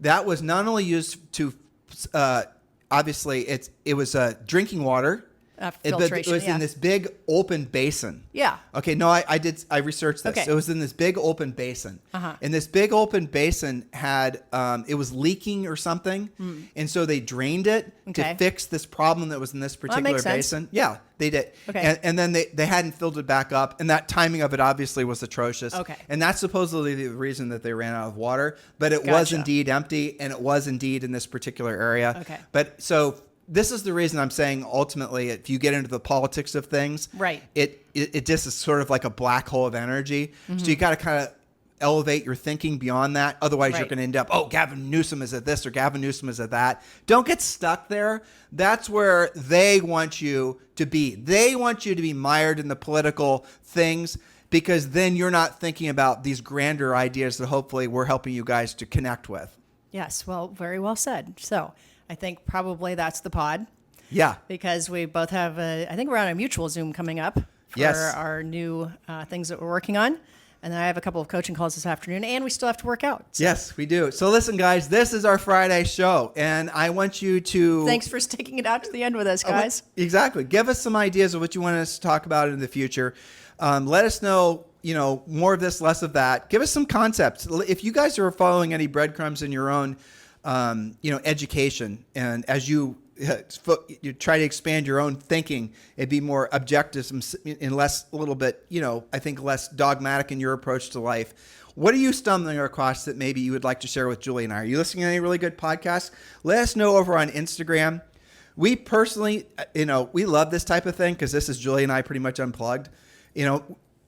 That was not only used to, obviously, it was drinking water. Filtration, It was in this big open basin. Yeah. Okay. No, I researched this. Okay. It was in this big open basin. Uh-huh. And this big open basin had, it was leaking or something. And so they drained it Okay. to fix this problem that was in this particular makes sense. basin. Yeah, they did. Okay. And then they hadn't filled it back up. And that timing of it obviously was atrocious. Okay. And that's supposedly the reason that they ran out of water. But it was Gotcha. indeed empty. And it was indeed in this particular area. Okay. But so this is the reason I'm saying ultimately, if you get into the politics of things, Right. it just is sort of like a black hole of energy. So you got to kind of elevate your thinking beyond that. Otherwise, you're Right. going to end up, oh, Gavin Newsom is at this or Gavin Newsom is at that. Don't get stuck there. That's where they want you to be. They want you to be mired in the political things because then you're not thinking about these grander ideas that hopefully we're helping you guys to connect with. Yes, well, very well said. So I think probably that's the pod Yeah. because we both have, I think we're on a mutual Zoom coming up for Yes. our new things that we're working on. And then I have a couple of coaching calls this afternoon, and we still have to work out. So Yes, we do. So listen, guys, this is our Friday show, and I want you to... thanks for sticking it out to the end with us, guys. Exactly. Give us some ideas of what you want us to talk about in the future. Let us know, more of this, less of that. Give us some concepts. If you guys are following any breadcrumbs in your own, education, and as you try to expand your own thinking, it'd be more objective and less, a little bit, I think less dogmatic in your approach to life. What are you stumbling across that maybe you would like to share with Julie and I? Are you listening to any really good podcasts? Let us know over on Instagram. We personally, we love this type of thing because this is Julie and I pretty much unplugged.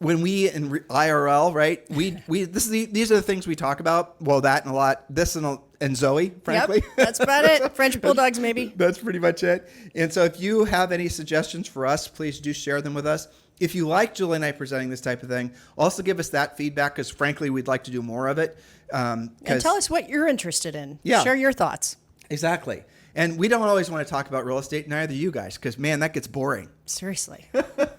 When we in IRL, right? These are the things we talk about. Well, that and a lot. This and Zoe, frankly. Yep, that's about it. French bulldogs, maybe. That's pretty much it. And so if you have any suggestions for us, please do share them with us. if you like Julie and I presenting this type of thing, also give us that feedback because frankly, we'd like to do more of it. And tell us what you're interested in. Yeah. Share your thoughts. Exactly. And we don't always want to talk about real estate, neither you guys, because man, that gets boring. Seriously.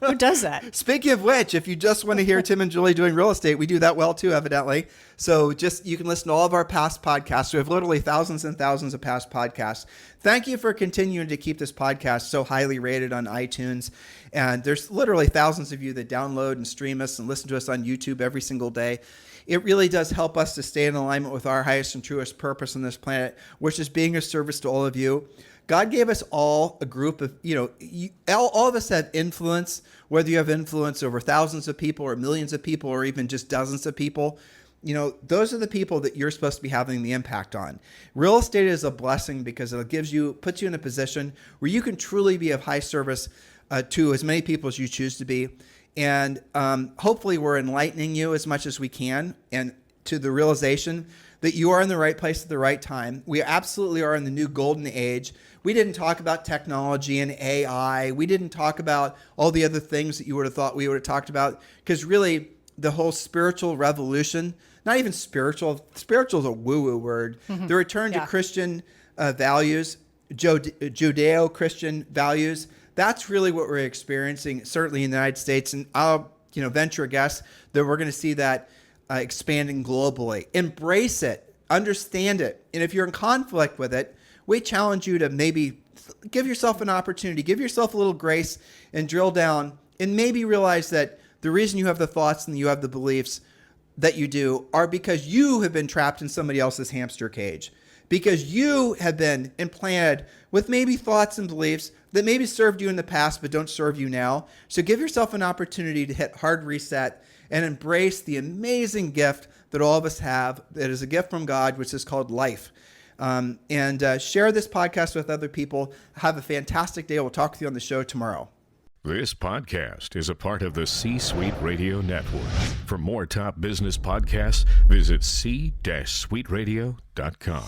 Who does that? Speaking of which, if you just want to hear Tim and Julie doing real estate, we do that well too, evidently. So you can listen to all of our past podcasts. We have literally thousands and thousands of past podcasts. Thank you for continuing to keep this podcast so highly rated on iTunes. And there's literally thousands of you that download and stream us and listen to us on YouTube every single day. It really does help us to stay in alignment with our highest and truest purpose on this planet, which is being of service to all of you. God gave us all a group of, all of us have influence, whether you have influence over thousands of people or millions of people or even just dozens of people. Those are the people that you're supposed to be having the impact on. Real estate is a blessing because it puts you in a position where you can truly be of high service to as many people as you choose to be. And hopefully we're enlightening you as much as we can and to the realization that you are in the right place at the right time. We absolutely are in the new golden age. We didn't talk about technology and AI. We didn't talk about all the other things that you would have thought we would have talked about because really the whole spiritual revolution, not even spiritual is a woo-woo word. Mm-hmm. The return to Christian values, Judeo-Christian values, that's really what we're experiencing, certainly in the United States. And I'll venture a guess that we're going to see that expanding globally. Embrace it. Understand it. And if you're in conflict with it, we challenge you to maybe give yourself an opportunity, give yourself a little grace and drill down and maybe realize that the reason you have the thoughts and you have the beliefs that you do are because you have been trapped in somebody else's hamster cage. Because you have been implanted with maybe thoughts and beliefs that maybe served you in the past but don't serve you now. So give yourself an opportunity to hit hard reset and embrace the amazing gift that all of us have that is a gift from God, which is called life. And share this podcast with other people. Have a fantastic day. We'll talk with you on the show tomorrow. This podcast is a part of the C-Suite Radio Network. For more top business podcasts, visit c-suiteradio.com.